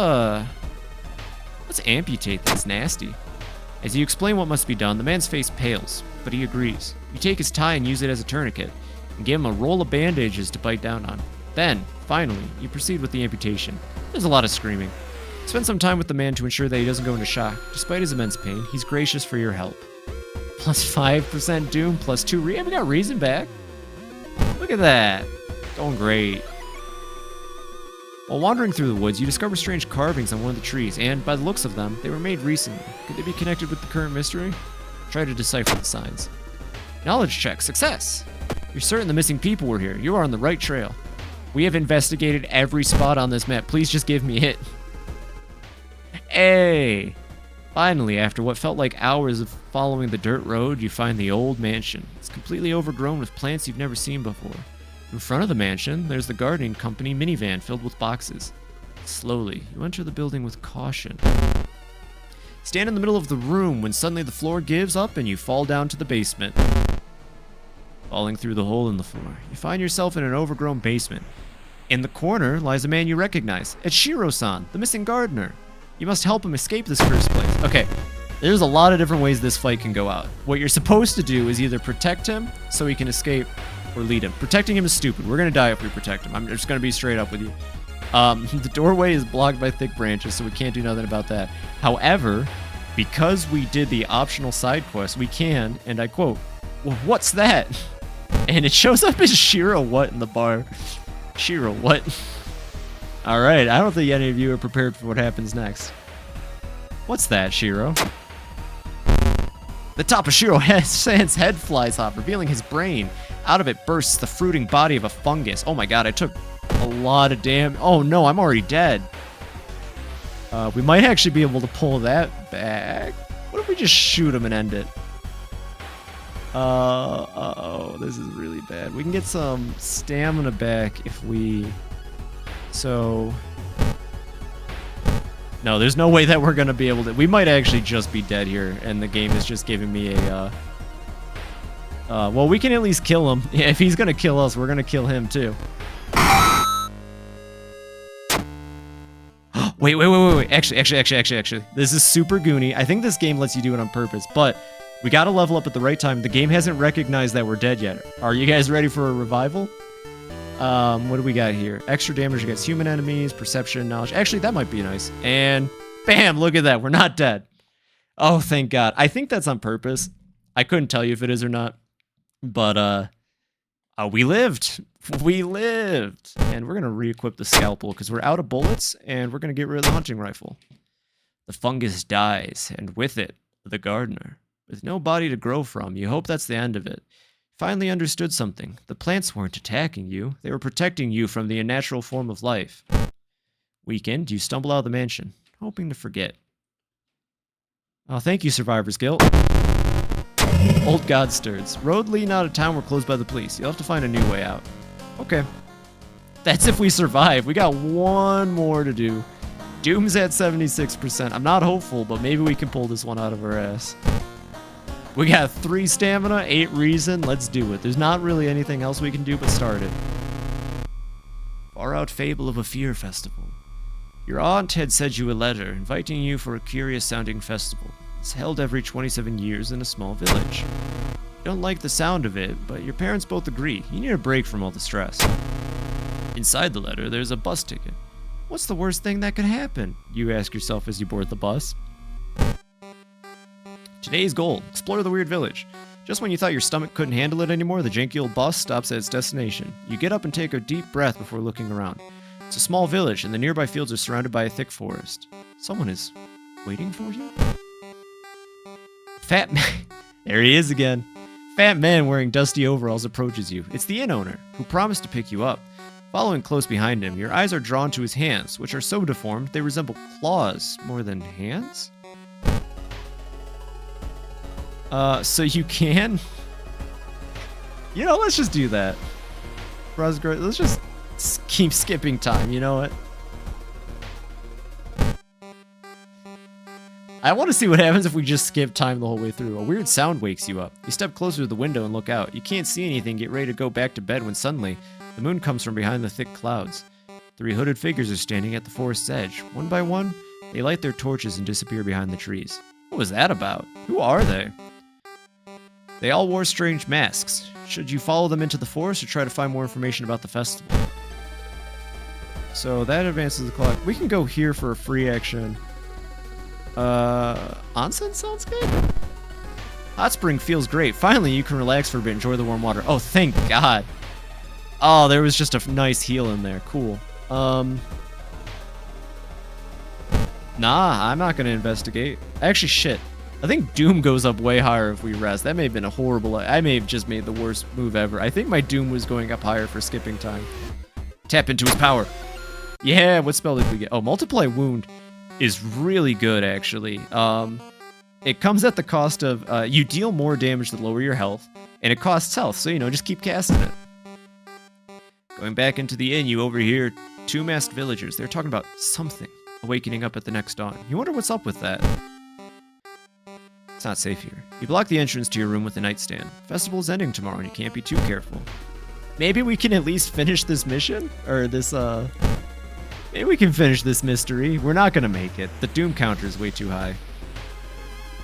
S1: amputate this. Nasty. As you explain what must be done, the man's face pales, but he agrees. You take his tie and use it as a tourniquet, and give him a roll of bandages to bite down on. Then, finally, you proceed with the amputation. There's a lot of screaming. Spend some time with the man to ensure that he doesn't go into shock. Despite his immense pain, he's gracious for your help. Plus 5% doom, plus 2 we got reason back. Look at that. Going great. While wandering through the woods, you discover strange carvings on one of the trees, and by the looks of them, they were made recently. Could they be connected with the current mystery? Try to decipher the signs. Knowledge check. Success. You're certain the missing people were here. You are on the right trail. We have investigated every spot on this map. Please just give me it. Hey! Finally, after what felt like hours of following the dirt road, you find the old mansion. It's completely overgrown with plants you've never seen before. In front of the mansion, there's the gardening company minivan filled with boxes. Slowly, you enter the building with caution. Stand in the middle of the room when suddenly the floor gives up and you fall down to the basement. Falling through the hole in the floor, you find yourself in an overgrown basement. In the corner lies a man you recognize. It's Shiro-san, the missing gardener. You must help him escape this cursed place. Okay, there's a lot of different ways this fight can go out. What you're supposed to do is either protect him so he can escape or lead him. Protecting him is stupid. We're going to die if we protect him. I'm just going to be straight up with you. The doorway is blocked by thick branches, so we can't do nothing about that. However, because we did the optional side quest, we can, and I quote, well, what's that? And it shows up as Shiro what in the bar. Shiro what? Alright, I don't think any of you are prepared for what happens next. What's that, Shiro? The top of Shiro-san's head flies off, revealing his brain. Out of it bursts the fruiting body of a fungus. Oh my god, I took a lot of damage. Oh no, I'm already dead. We might actually be able to pull that back. What if we just shoot him and end it? Uh-oh, this is really bad. We can get some stamina back if we... So... No, there's no way that we're gonna be able to... We might actually just be dead here, and the game is just giving me a, well, we can at least kill him. Yeah, if he's gonna kill us, we're gonna kill him, too. Wait. Actually. This is super goony. I think this game lets you do it on purpose, but we gotta level up at the right time. The game hasn't recognized that we're dead yet. Are you guys ready for a revival? What do we got here? Extra damage against human enemies, perception, knowledge. Actually, that might be nice. And bam, look at that. We're not dead. Oh, thank God. I think that's on purpose. I couldn't tell you if it is or not. But, we lived. We lived. And we're going to re-equip the scalpel because we're out of bullets and we're going to get rid of the hunting rifle. The fungus dies, and with it, the gardener. With no body to grow from, you hope that's the end of it. Finally understood something. The plants weren't attacking you. They were protecting you from the unnatural form of life. Weakened, you stumble out of the mansion, hoping to forget. Oh, thank you, Survivor's Guild. Old God stirs. Road leading out of town were closed by the police. You'll have to find a new way out. Okay. That's if we survive. We got one more to do. Doom's at 76%. I'm not hopeful, but maybe we can pull this one out of our ass. We got 3 stamina, 8 reason. Let's do it. There's not really anything else we can do but start it. Far out fable of a fear festival. Your aunt had sent you a letter inviting you for a curious-sounding festival. It's held every 27 years in a small village. You don't like the sound of it, but your parents both agree. You need a break from all the stress. Inside the letter, there's a bus ticket. What's the worst thing that could happen? You ask yourself as you board the bus. Today's goal, explore the weird village. Just when you thought your stomach couldn't handle it anymore, the janky old bus stops at its destination. You get up and take a deep breath before looking around. It's a small village, and the nearby fields are surrounded by a thick forest. Someone is waiting for you? Fat man. There he is again. Fat man wearing dusty overalls approaches you. It's the inn owner, who promised to pick you up. Following close behind him, your eyes are drawn to his hands, which are so deformed they resemble claws more than hands? So you can? You know, let's just do that. Let's just keep skipping time, you know what? I want to see what happens if we just skip time the whole way through. A weird sound wakes you up. You step closer to the window and look out. You can't see anything, get ready to go back to bed when suddenly, the moon comes from behind the thick clouds. 3 hooded figures are standing at the forest's edge. One by one, they light their torches and disappear behind the trees. What was that about? Who are they? They all wore strange masks. Should you follow them into the forest or try to find more information about the festival? So that advances the clock. We can go here for a free action. Onsen sounds good? Hot spring feels great. Finally, you can relax for a bit, enjoy the warm water. Oh, thank God. Oh, there was just a nice heal in there. Cool. Nah, I'm not gonna investigate. Actually, shit. I think Doom goes up way higher if we rest. That may have been a horrible... I may have just made the worst move ever. I think my Doom was going up higher for skipping time. Tap into his power. Yeah, what spell did we get? Oh, Multiply Wound is really good, actually. It comes at the cost of... you deal more damage to lower your health, and it costs health, so, you know, just keep casting it. Going back into the inn, you overhear two masked villagers. They're talking about something awakening up at the next dawn. You wonder what's up with that. It's not safe here. You block the entrance to your room with a nightstand. Festival's ending tomorrow and you can't be too careful. Maybe we can at least finish this mission? Or this, maybe we can finish this mystery. We're not gonna make it. The Doom counter is way too high. You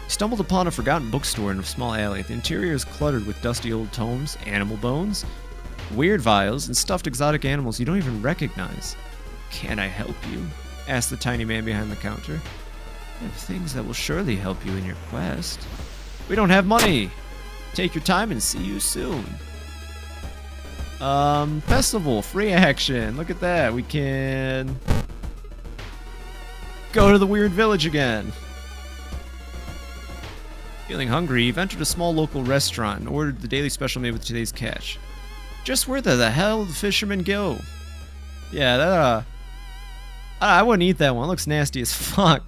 S1: stumbled upon a forgotten bookstore in a small alley. The interior is cluttered with dusty old tomes, animal bones, weird vials, and stuffed exotic animals you don't even recognize. Can I help you? Asked the tiny man behind the counter. I have things that will surely help you in your quest. We don't have money! Take your time and see you soon. Festival, free action. Look at that. We can go to the weird village again. Feeling hungry, you've entered a small local restaurant and ordered the daily special made with today's catch. Just where the hell did the fishermen go? Yeah, that, I wouldn't eat that one. It looks nasty as fuck.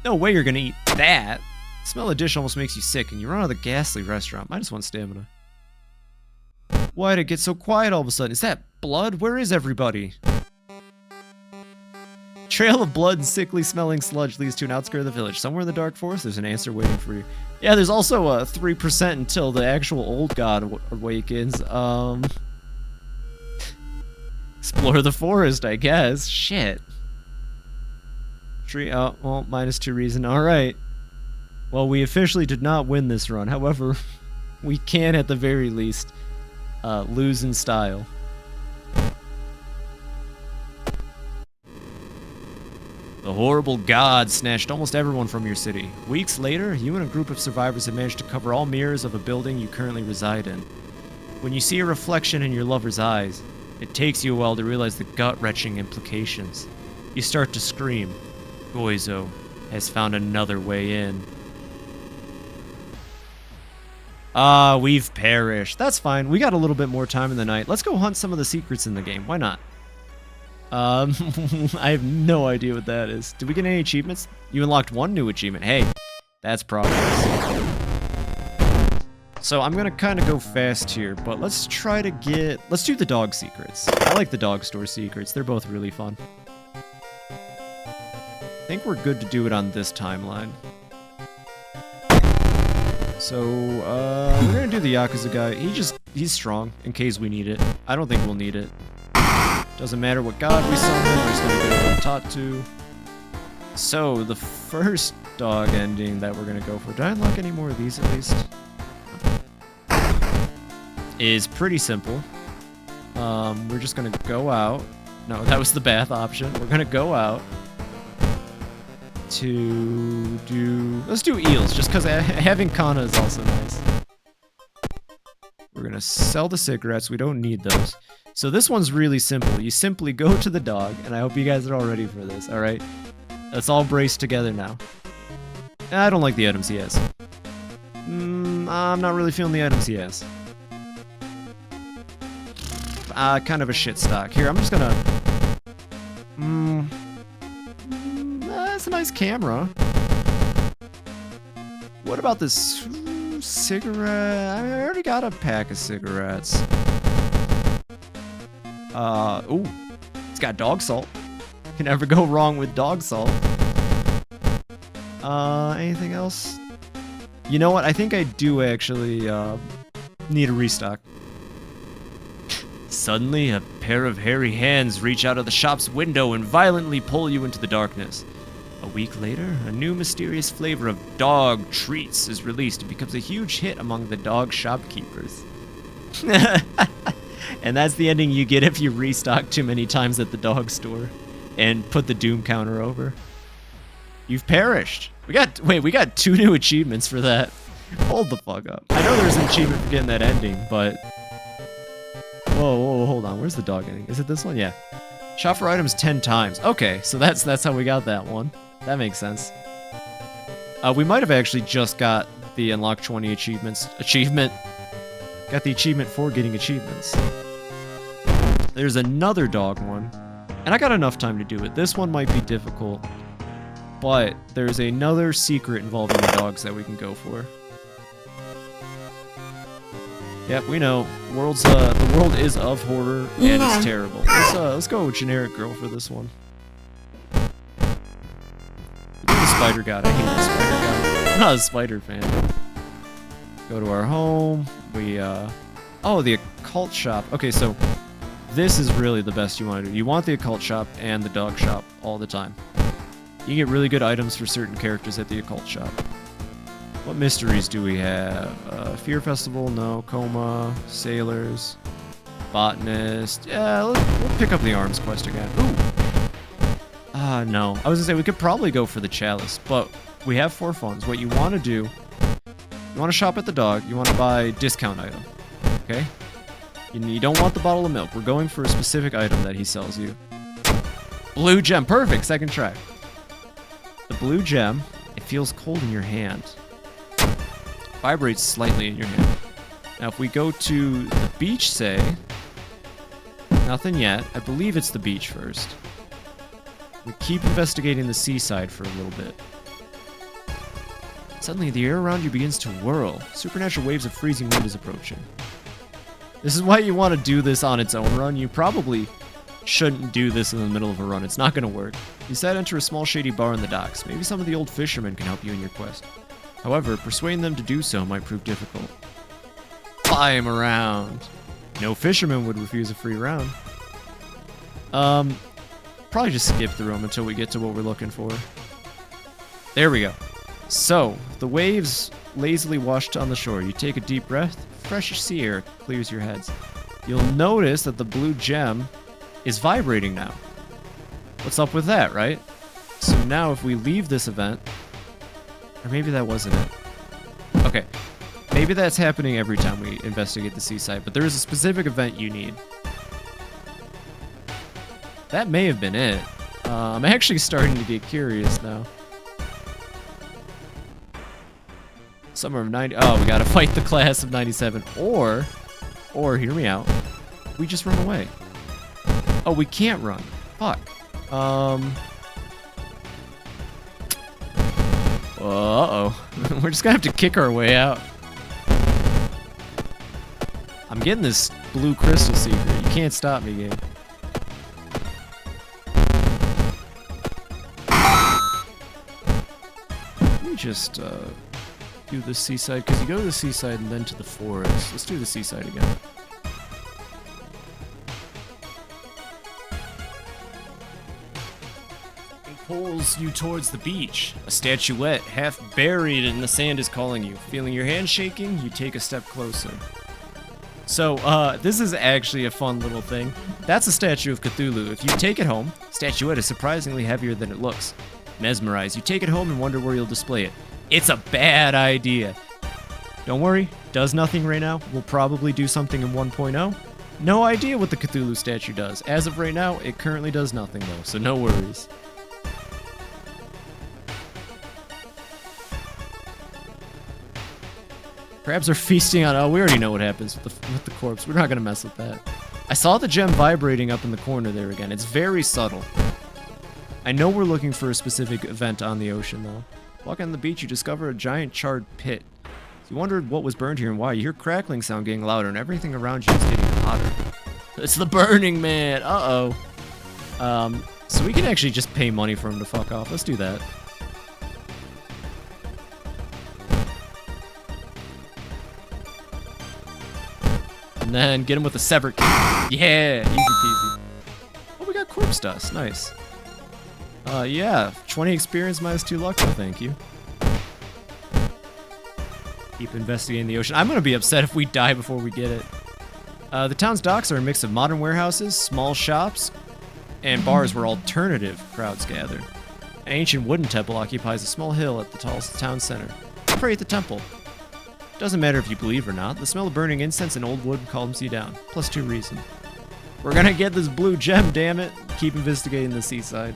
S1: No way you're gonna eat that. The smell of the dish almost makes you sick, and you run out of the ghastly restaurant. -1 stamina. Why'd it get so quiet all of a sudden? Is that blood? Where is everybody? Trail of blood and sickly smelling sludge leads to an outskirt of the village. Somewhere in the dark forest, there's an answer waiting for you. Yeah, there's also a 3% until the actual old god awakens. Explore the forest, I guess. Shit. Tree, oh, well, -2 reason. Alright. Well, we officially did not win this run. However, we can, at the very least, lose in style. The horrible god snatched almost everyone from your city. Weeks later, you and a group of survivors have managed to cover all mirrors of a building you currently reside in. When you see a reflection in your lover's eyes, it takes you a while to realize the gut-wrenching implications. You start to scream. Goizo has found another way in. We've perished. That's fine. We got a little bit more time in the night. Let's go hunt some of the secrets in the game. Why not? I have no idea what that is. Did we get any achievements? You unlocked one new achievement. Hey, that's progress. So I'm gonna kind of go fast here, but let's try to get... Let's do the dog secrets. I like the dog store secrets. They're both really fun. I think we're good to do it on this timeline. So, we're gonna do the Yakuza guy. He's strong, in case we need it. I don't think we'll need it. Doesn't matter what god we summon, we're just gonna go with Tatu. So, the first dog ending that we're gonna go for, did I unlock any more of these at least? Is pretty simple. We're just gonna go out. No, that was the bath option. We're gonna go out to do... Let's do eels, just because having Kana is also nice. We're gonna sell the cigarettes. We don't need those. So this one's really simple. You simply go to the dog, and I hope you guys are all ready for this, alright? Let's all brace together now. I don't like the items he has. I'm not really feeling the items he has. Kind of a shit stock. Here, I'm just gonna... that's a nice camera. What about this cigarette? I already got a pack of cigarettes. Ooh. It's got dog salt. Can never go wrong with dog salt. Anything else? You know what? I think I do actually, need a restock. Suddenly, a pair of hairy hands reach out of the shop's window and violently pull you into the darkness. A week later, a new mysterious flavor of dog treats is released and becomes a huge hit among the dog shopkeepers. And that's the ending you get if you restock too many times at the dog store and put the Doom counter over. You've perished. We got 2 new achievements for that. Hold the fuck up. I know there's an achievement for getting that ending, but... Whoa, hold on. Where's the dog ending? Is it this one? Yeah. Shop for items 10 times. Okay, so that's how we got that one. That makes sense. We might have actually just got the unlock 20 achievement. Got the achievement for getting achievements. There's another dog one, and I got enough time to do it. This one might be difficult, but there's another secret involving the dogs that we can go for. Yep, we know. The world is of horror, and it's terrible. Let's go with generic girl for this one. The spider god. I hate the spider god. I'm not a spider fan. Go to our home. Oh, the occult shop. Okay, so this is really the best you want to do. You want the occult shop and the dog shop all the time. You can get really good items for certain characters at the occult shop. What mysteries do we have? Fear Festival, no. Coma, Sailors, Botanist. Yeah, we'll pick up the Arms quest again. Ooh. No. I was gonna say, we could probably go for the Chalice, but we have 4 funds. What you want to do, you want to shop at the dog, you want to buy discount item, okay? You don't want the bottle of milk. We're going for a specific item that he sells you. Blue gem, perfect, second try. The blue gem, it feels cold in your hand. Vibrates slightly in your hand. Now if we go to the beach, say, nothing yet. I believe it's the beach first. We keep investigating the seaside for a little bit. Suddenly the air around you begins to whirl. Supernatural waves of freezing wind is approaching. This is why you want to do this on its own run. You probably shouldn't do this in the middle of a run. It's not going to work. You decide enter a small shady bar in the docks. Maybe some of the old fishermen can help you in your quest. However, persuading them to do so might prove difficult. Buy him around. No fisherman would refuse a free round. Probably just skip through them until we get to what we're looking for. There we go. So, the waves lazily washed on the shore. You take a deep breath. Fresh sea air clears your heads. You'll notice that the blue gem is vibrating now. What's up with that, right? So now if we leave this event, or maybe that wasn't it. Okay, maybe that's happening every time we investigate the seaside, but there is a specific event you need. That may have been it. I'm actually starting to get curious now. Summer of 90. Oh, we gotta fight the class of 97. Or hear me out. We just run away. Oh, we can't run. Fuck. Uh-oh. We're just gonna have to kick our way out. I'm getting this blue crystal secret. You can't stop me, game. Let me just, do the seaside, because you go to the seaside and then to the forest. Let's do the seaside again. It pulls you towards the beach. A statuette, half buried in the sand, is calling you. Feeling your hand shaking, you take a step closer. So, this is actually a fun little thing. That's a statue of Cthulhu. If you take it home, statuette is surprisingly heavier than it looks. Mesmerize. You take it home and wonder where you'll display it. It's a bad idea. Don't worry, does nothing right now. We'll probably do something in 1.0. No idea what the Cthulhu statue does. As of right now, it currently does nothing though, so no worries. Crabs are feasting on... Oh, we already know what happens with the corpse. We're not going to mess with that. I saw the gem vibrating up in the corner there again. It's very subtle. I know we're looking for a specific event on the ocean though. Walking on the beach, you discover a giant charred pit. You wondered what was burned here and why. You hear crackling sound getting louder, and everything around you is getting hotter. It's the Burning Man! Uh-oh. So we can actually just pay money for him to fuck off. Let's do that. And then get him with a severed key. Yeah! Easy peasy. Oh, we got corpse dust. Nice. Yeah. 20 experience minus 2 luck. No, thank you. Keep investigating the ocean. I'm gonna be upset if we die before we get it. The town's docks are a mix of modern warehouses, small shops, and bars where alternative crowds gather. An ancient wooden temple occupies a small hill at the tallest town center. Pray at the temple. Doesn't matter if you believe or not, the smell of burning incense and old wood calms you down. Plus 2 reason. We're gonna get this blue gem, damn it. Keep investigating the seaside.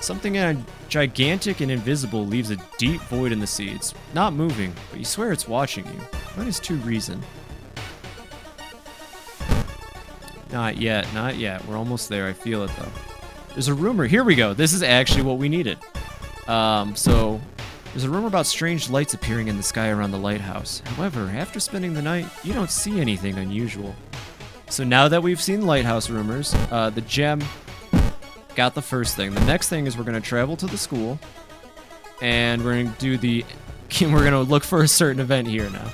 S1: Something gigantic and invisible leaves a deep void in the sea. It's not moving, but you swear it's watching you. -2 reason. Not yet, not yet. We're almost there. I feel it, though. There's a rumor. Here we go. This is actually what we needed. So, there's a rumor about strange lights appearing in the sky around the lighthouse. However, after spending the night, you don't see anything unusual. So now that we've seen lighthouse rumors, the gem got the first thing. The next thing is we're going to travel to the school, and we're going to do the... we're going to look for a certain event here now.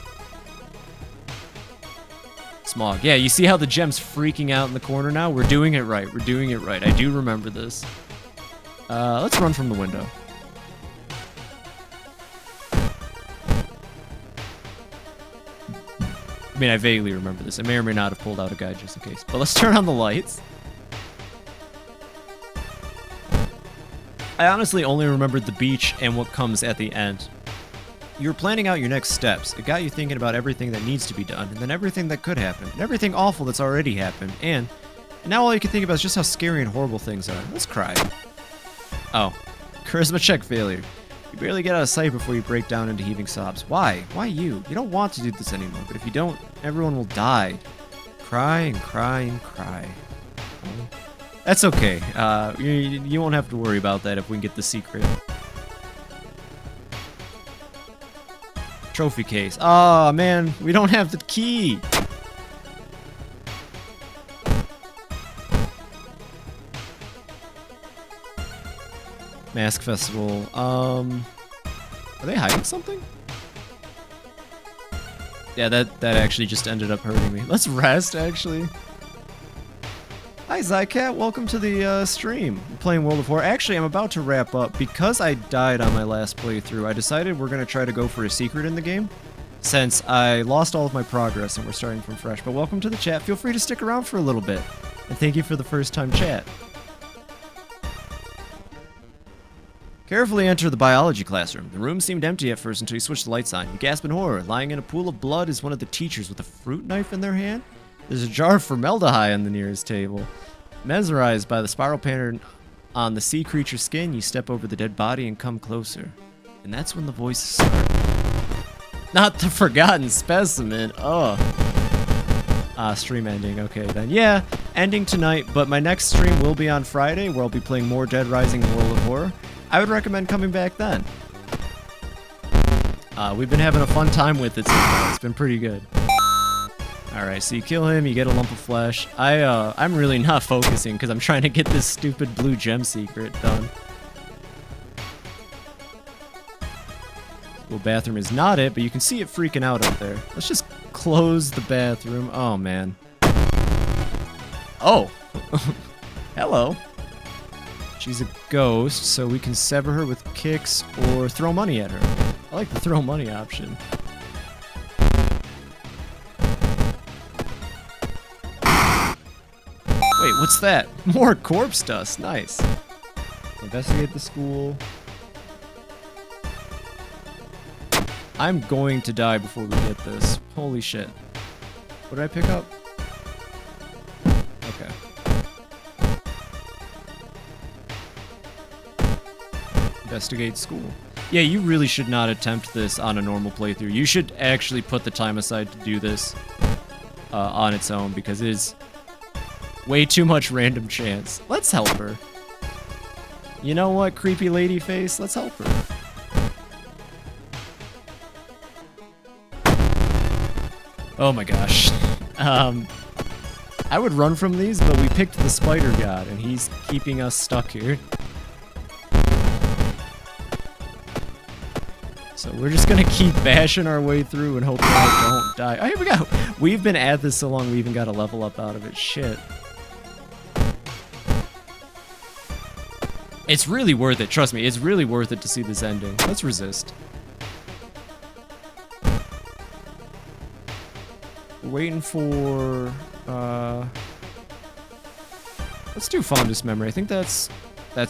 S1: Smog. Yeah, you see how the gem's freaking out in the corner now? We're doing it right. We're doing it right. I do remember this. Let's run from the window. I mean, I vaguely remember this. I may or may not have pulled out a guide just in case. But let's turn on the lights. I honestly only remembered the beach and what comes at the end. You were planning out your next steps. It got you thinking about everything that needs to be done, and then everything that could happen, and everything awful that's already happened, and now all you can think about is just how scary and horrible things are. Let's cry. Oh. Charisma check failure. You barely get out of sight before you break down into heaving sobs. Why? Why you? You don't want to do this anymore, but if you don't, everyone will die. Cry and cry and cry. Oh. That's okay. You won't have to worry about that if we can get the secret. Trophy case. Oh, man. We don't have the key. Mask Festival. Are they hiding something? Yeah, that actually just ended up hurting me. Let's rest, actually. Hi, Zycat. Welcome to the stream. I'm playing World of War. Actually, I'm about to wrap up. Because I died on my last playthrough, I decided we're going to try to go for a secret in the game, since I lost all of my progress and we're starting from fresh. But welcome to the chat. Feel free to stick around for a little bit. And thank you for the first-time chat. Carefully enter the biology classroom. The room seemed empty at first until you switched the lights on. You gasp in horror. Lying in a pool of blood is one of the teachers with a fruit knife in their hand. There's a jar of formaldehyde on the nearest table. Mesmerized by the spiral pattern on the sea creature's skin, you step over the dead body and come closer. And that's when the voices start. Not the forgotten specimen. Oh. Stream ending. Okay, then. Yeah, ending tonight, but my next stream will be on Friday, where I'll be playing more Dead Rising and World of Horror. I would recommend coming back then. We've been having a fun time with it so far. It's been pretty good. Alright, so you kill him, you get a lump of flesh. I'm really not focusing because I'm trying to get this stupid blue gem secret done. Well, bathroom is not it, but you can see it freaking out up there. Let's just close the bathroom. Oh, man. Oh! Hello. She's a ghost, so we can sever her with kicks or throw money at her. I like the throw money option. Wait, what's that? More corpse dust. Nice. Investigate the school. I'm going to die before we get this. Holy shit. What did I pick up? Okay. Investigate school. Yeah, you really should not attempt this on a normal playthrough. You should actually put the time aside to do this on its own, because it is way too much random chance. Let's help her. You know what, creepy lady face? Let's help her. Oh my gosh. I would run from these, but we picked the spider god, and he's keeping us stuck here. So we're just gonna keep bashing our way through and hope that I don't die. Oh, here we go! We've been at this so long, we even got a level up out of it. Shit. It's really worth it, trust me, it's really worth it to see this ending. Let's resist. We're waiting for, let's do fondest memory. I think that's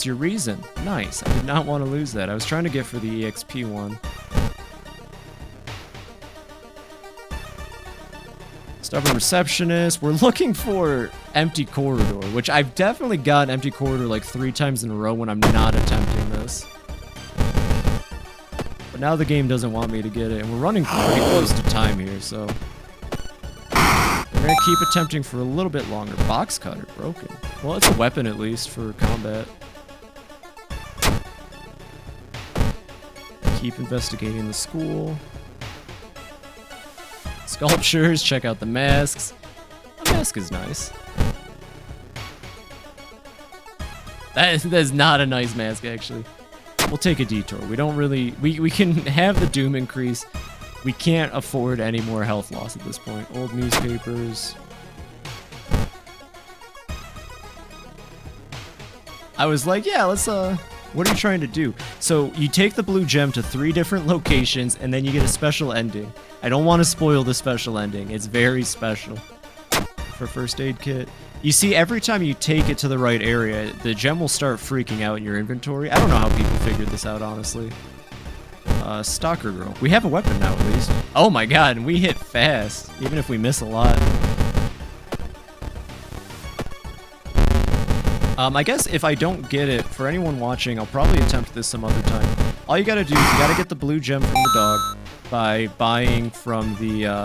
S1: your reason. Nice, I did not want to lose that. I was trying to get for the EXP one. Stubborn receptionist. We're looking for empty corridor, which I've definitely got empty corridor like 3 times in a row when I'm not attempting this. But now the game doesn't want me to get it, and we're running pretty close to time here, so... We're gonna keep attempting for a little bit longer. Box cutter, broken. Well, it's a weapon at least for combat. Keep investigating the school. Sculptures, check out the masks. The mask is nice. That is not a nice mask, actually. We'll take a detour. We don't really... We can have the doom increase. We can't afford any more health loss at this point. Old newspapers. I was like, yeah, let's, what are you trying to do? So, you take the blue gem to 3 different locations, and then you get a special ending. I don't want to spoil the special ending. It's very special. For first aid kit. You see, every time you take it to the right area, the gem will start freaking out in your inventory. I don't know how people figured this out, honestly. Stalker girl. We have a weapon now, at least. Oh my god, and we hit fast, even if we miss a lot. I guess if I don't get it, for anyone watching, I'll probably attempt this some other time. All you gotta do is you gotta get the blue gem from the dog by buying from the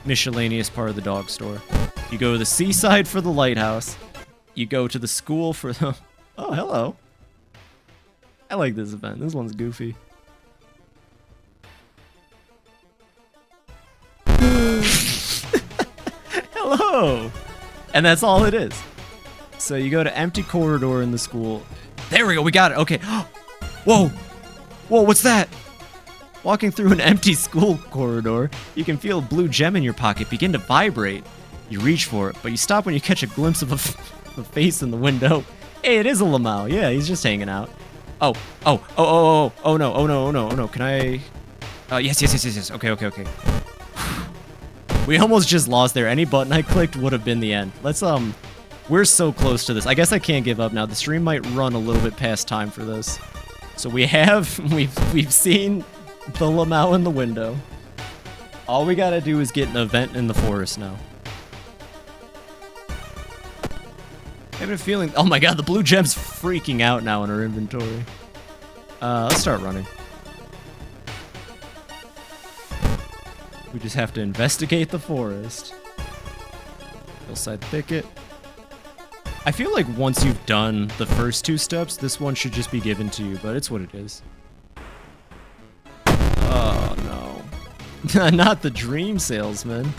S1: miscellaneous part of the dog store. You go to the seaside for the lighthouse. You go to the school for the... Oh, hello. I like this event. This one's goofy. Hello! And that's all it is. So you go to empty corridor in the school. There we go, we got it. Okay. Whoa! Whoa, what's that? Walking through an empty school corridor, you can feel a blue gem in your pocket begin to vibrate. You reach for it, but you stop when you catch a glimpse of a face in the window. Hey, it is a Lamau. Yeah, he's just hanging out. Oh no, oh no. Can I... yes. Okay. We almost just lost there. Any button I clicked would have been the end. Let's, we're so close to this. I guess I can't give up now. The stream might run a little bit past time for this. So we've seen the Lamau in the window. All we gotta do is get an event in the forest now. I have a feeling... Oh my god, the blue gem's freaking out now in our inventory. Let's start running. We just have to investigate the forest. Hillside thicket. I feel like once you've done the first 2 steps, this one should just be given to you, but it's what it is. Oh no. Not the dream salesman.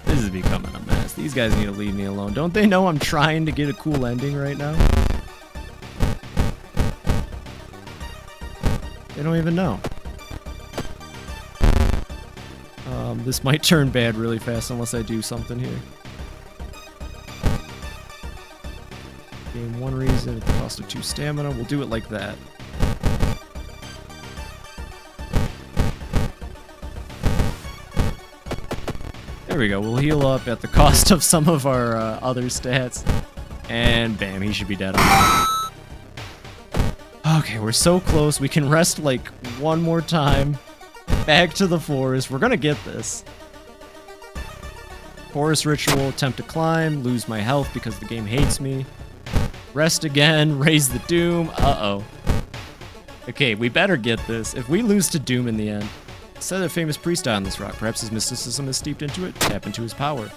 S1: This is becoming a mess. These guys need to leave me alone. Don't they know I'm trying to get a cool ending right now? They don't even know. This might turn bad really fast unless I do something here. Gain 1 reason at the cost of 2 stamina. We'll do it like that. There we go. We'll heal up at the cost of some of our other stats. And bam, he should be dead on that. Okay, we're so close. We can rest like 1 more time. Back to the forest. We're gonna get this. Forest ritual, attempt to climb, lose my health because the game hates me. Rest again, raise the doom. Uh-oh. Okay, we better get this. If we lose to doom in the end, set a famous priest on this rock. Perhaps his mysticism is steeped into it. Tap into his power.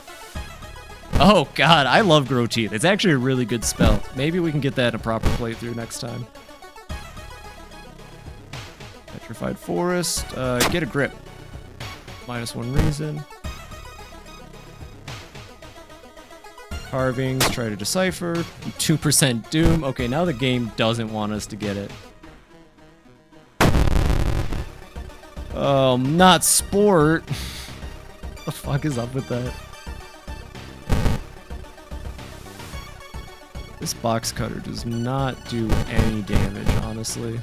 S1: Oh god, I love Grow Teeth. It's actually a really good spell. Maybe we can get that in a proper playthrough next time. Petrified Forest. Get a grip. -1 reason. Carvings, try to decipher. 2% doom. Okay, now the game doesn't want us to get it. Oh, not sport. What the fuck is up with that? This box cutter does not do any damage, honestly.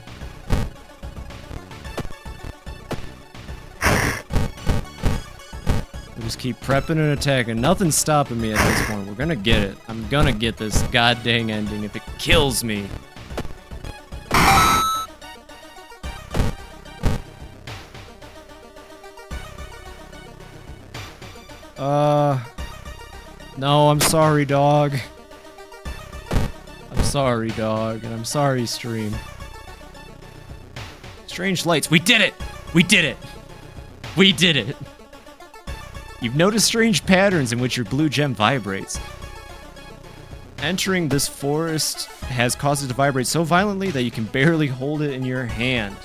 S1: Just keep prepping and attacking. Nothing's stopping me at this point. We're gonna get it. I'm gonna get this god dang ending if it kills me. No, I'm sorry, dog. I'm sorry, dog, and I'm sorry, stream. Strange lights. We did it! We did it! We did it! You've noticed strange patterns in which your blue gem vibrates. Entering this forest has caused it to vibrate so violently that you can barely hold it in your hand.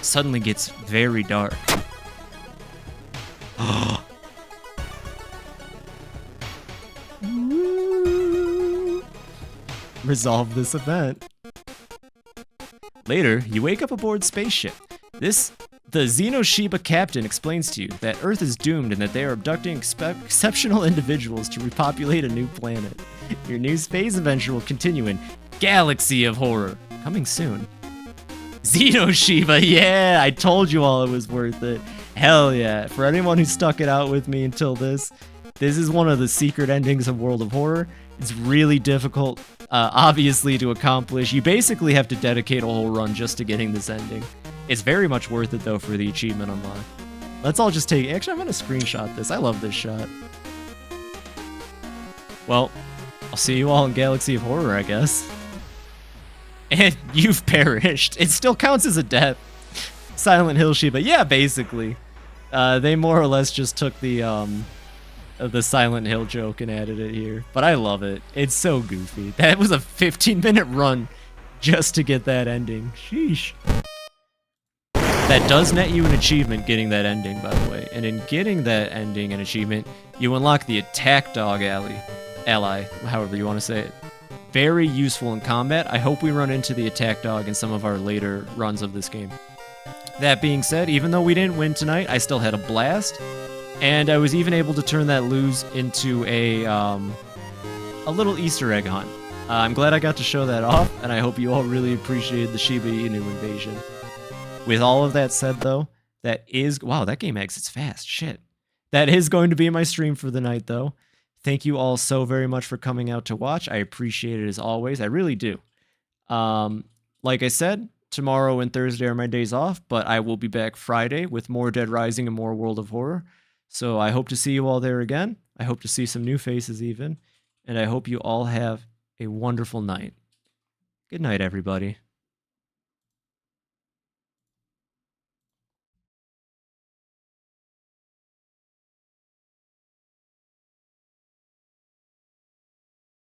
S1: Suddenly gets very dark. Resolve this event. Later, you wake up aboard spaceship. The Xenoshiba captain explains to you that Earth is doomed and that they are abducting exceptional individuals to repopulate a new planet. Your new space adventure will continue in Galaxy of Horror, coming soon. Xenoshiba, yeah, I told you all it was worth it. Hell yeah. For anyone who stuck it out with me until this is one of the secret endings of World of Horror. It's really difficult, obviously, to accomplish. You basically have to dedicate a whole run just to getting this ending. It's very much worth it, though, for the achievement unlock. Let's all just take... Actually, I'm going to screenshot this. I love this shot. Well, I'll see you all in Galaxy of Horror, I guess. And you've perished. It still counts as a death. Silent Hill Shiba. Yeah, basically. They more or less just took the Silent Hill joke and added it here. But I love it. It's so goofy. That was a 15-minute run just to get that ending. Sheesh. That does net you an achievement getting that ending, by the way. And in getting that ending and achievement, you unlock the Attack Dog ally, however you want to say it. Very useful in combat. I hope we run into the Attack Dog in some of our later runs of this game. That being said, even though we didn't win tonight, I still had a blast. And I was even able to turn that lose into a little Easter egg hunt. I'm glad I got to show that off, and I hope you all really appreciated the Shiba Inu invasion. With all of that said, though, that is... Wow, that game exits fast. Shit. That is going to be my stream for the night, though. Thank you all so very much for coming out to watch. I appreciate it as always. I really do. Like I said, tomorrow and Thursday are my days off, but I will be back Friday with more Dead Rising and more World of Horror. So I hope to see you all there again. I hope to see some new faces even. And I hope you all have a wonderful night. Good night, everybody.